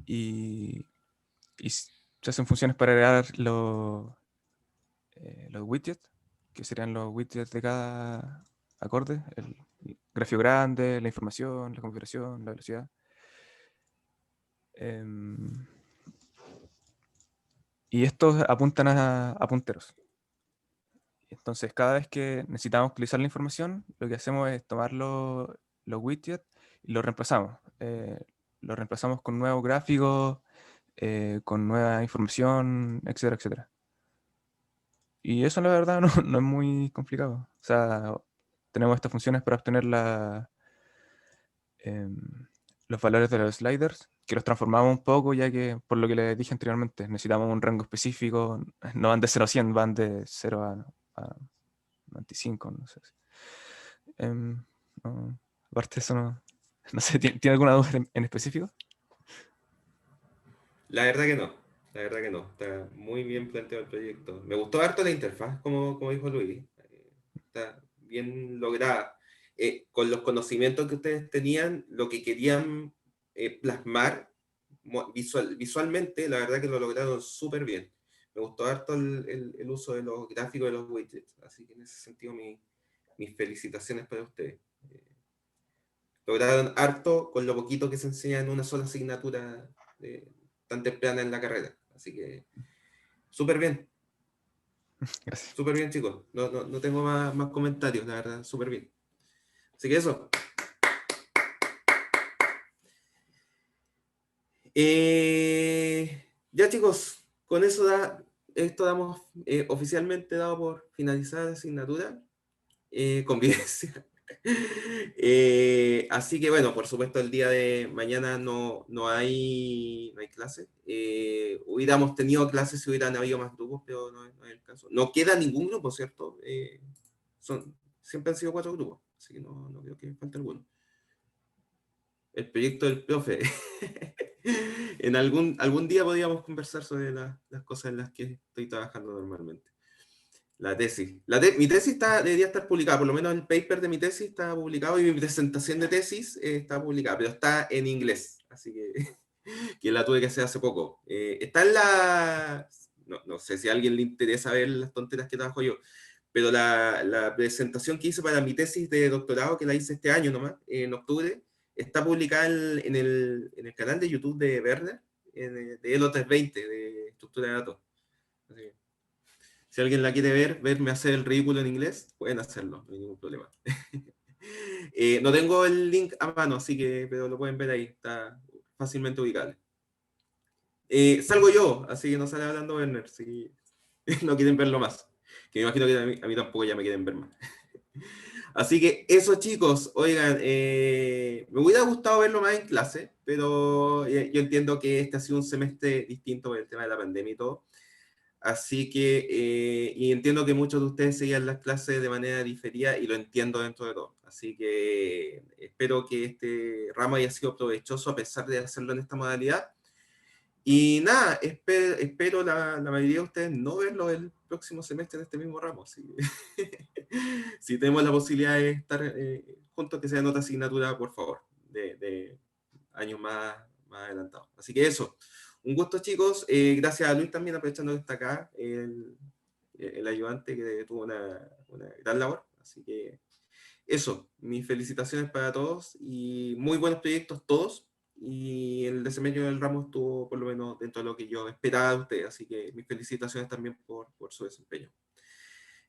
Speaker 9: y se hacen funciones para agregar los widgets, que serían los widgets de cada acorde, el gráfico grande, la información, la configuración, la velocidad. Y estos apuntan a punteros. Entonces, cada vez que necesitamos actualizar la información, lo que hacemos es tomar los widgets y los reemplazamos. Los reemplazamos con nuevos gráficos, con nueva información, etcétera, etcétera. Y eso, la verdad, no es muy complicado. O sea, tenemos estas funciones para obtener em, los valores de los sliders, que los transformamos un poco, ya que, por lo que les dije anteriormente, necesitamos un rango específico. No van de 0 a 100, van de 0 a 95, no sé. No, aparte de eso, no sé, ¿tiene alguna duda en específico?
Speaker 1: La verdad que no. La verdad que no. Está muy bien planteado el proyecto. Me gustó harto la interfaz, como dijo Luis. Está bien lograda. Con los conocimientos que ustedes tenían, lo que querían plasmar visualmente, la verdad que lo lograron súper bien. Me gustó harto el uso de los gráficos de los widgets. Así que en ese sentido, mis felicitaciones para ustedes. Lograron harto con lo poquito que se enseña en una sola asignatura tan temprana en la carrera. Así que súper bien.
Speaker 9: Gracias.
Speaker 1: Súper bien, chicos. No tengo más comentarios, la verdad, súper bien. Así que eso. Ya, chicos, con eso esto damos oficialmente dado por finalizada la asignatura. Convivencia. Así que bueno, por supuesto el día de mañana no hay clase. Hubiéramos tenido clases si hubieran habido más grupos, pero no es el caso. No queda ningún grupo, ¿cierto? Siempre han sido 4 grupos, así que no creo que falte alguno. El proyecto del profe. En algún día podríamos conversar sobre las cosas en las que estoy trabajando normalmente. La tesis. Mi tesis debería estar publicada, por lo menos el paper de mi tesis está publicado y mi presentación de tesis está publicada, pero está en inglés, así que la tuve que hacer hace poco. Está en la... No sé si a alguien le interesa ver las tonteras que trabajo yo, pero la presentación que hice para mi tesis de doctorado, que la hice este año nomás, en octubre, está publicada en el canal de YouTube de Werner, de Elo 320, de estructura de datos. Así que, si alguien la quiere verme hacer el ridículo en inglés, pueden hacerlo, no hay ningún problema. No tengo el link a mano, así que, pero lo pueden ver ahí, está fácilmente ubicable. Salgo yo, así que no sale hablando Werner, si no quieren verlo más. Que me imagino que a mí tampoco ya me quieren ver más. Así que eso, chicos, oigan, me hubiera gustado verlo más en clase, pero yo entiendo que este ha sido un semestre distinto por el tema de la pandemia y todo. Así que, y entiendo que muchos de ustedes seguían las clases de manera diferida y lo entiendo dentro de todo. Así que espero que este ramo haya sido provechoso a pesar de hacerlo en esta modalidad. Y nada, espero la mayoría de ustedes no verlo el próximo semestre en este mismo ramo. Si tenemos la posibilidad de estar juntos, que sea en otra asignatura, por favor, de años más adelantados. Así que eso. Un gusto, chicos. Gracias a Luis también, aprovechando que está acá, el ayudante que tuvo una gran labor. Así que eso, mis felicitaciones para todos y muy buenos proyectos todos. Y el desempeño del ramo estuvo por lo menos dentro de lo que yo esperaba de ustedes. Así que mis felicitaciones también por su desempeño.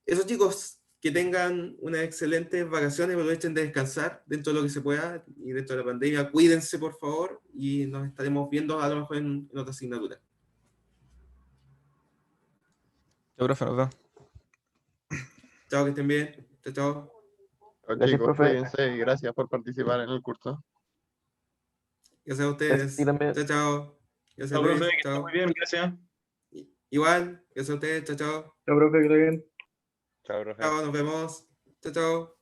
Speaker 1: Eso, chicos, que tengan unas excelentes vacaciones, aprovechen de descansar dentro de lo que se pueda y dentro de la pandemia. Cuídense, por favor, y nos estaremos viendo a lo mejor en otra asignatura.
Speaker 9: Chao, profe, nos vemos.
Speaker 1: Chao, que estén bien. Chao, chao.
Speaker 4: Gracias, chicos, cuídense y gracias por participar en el curso.
Speaker 1: Gracias a ustedes. Chao, chao. Gracias,
Speaker 3: Chao,
Speaker 1: Luis.
Speaker 3: profe, que esté
Speaker 1: Chao.
Speaker 3: muy bien, gracias.
Speaker 1: Igual, gracias a ustedes. Chao, chao.
Speaker 10: Chao, profe, que esté bien.
Speaker 8: Chao, profe.
Speaker 1: Chao, nos vemos. Chao, chao.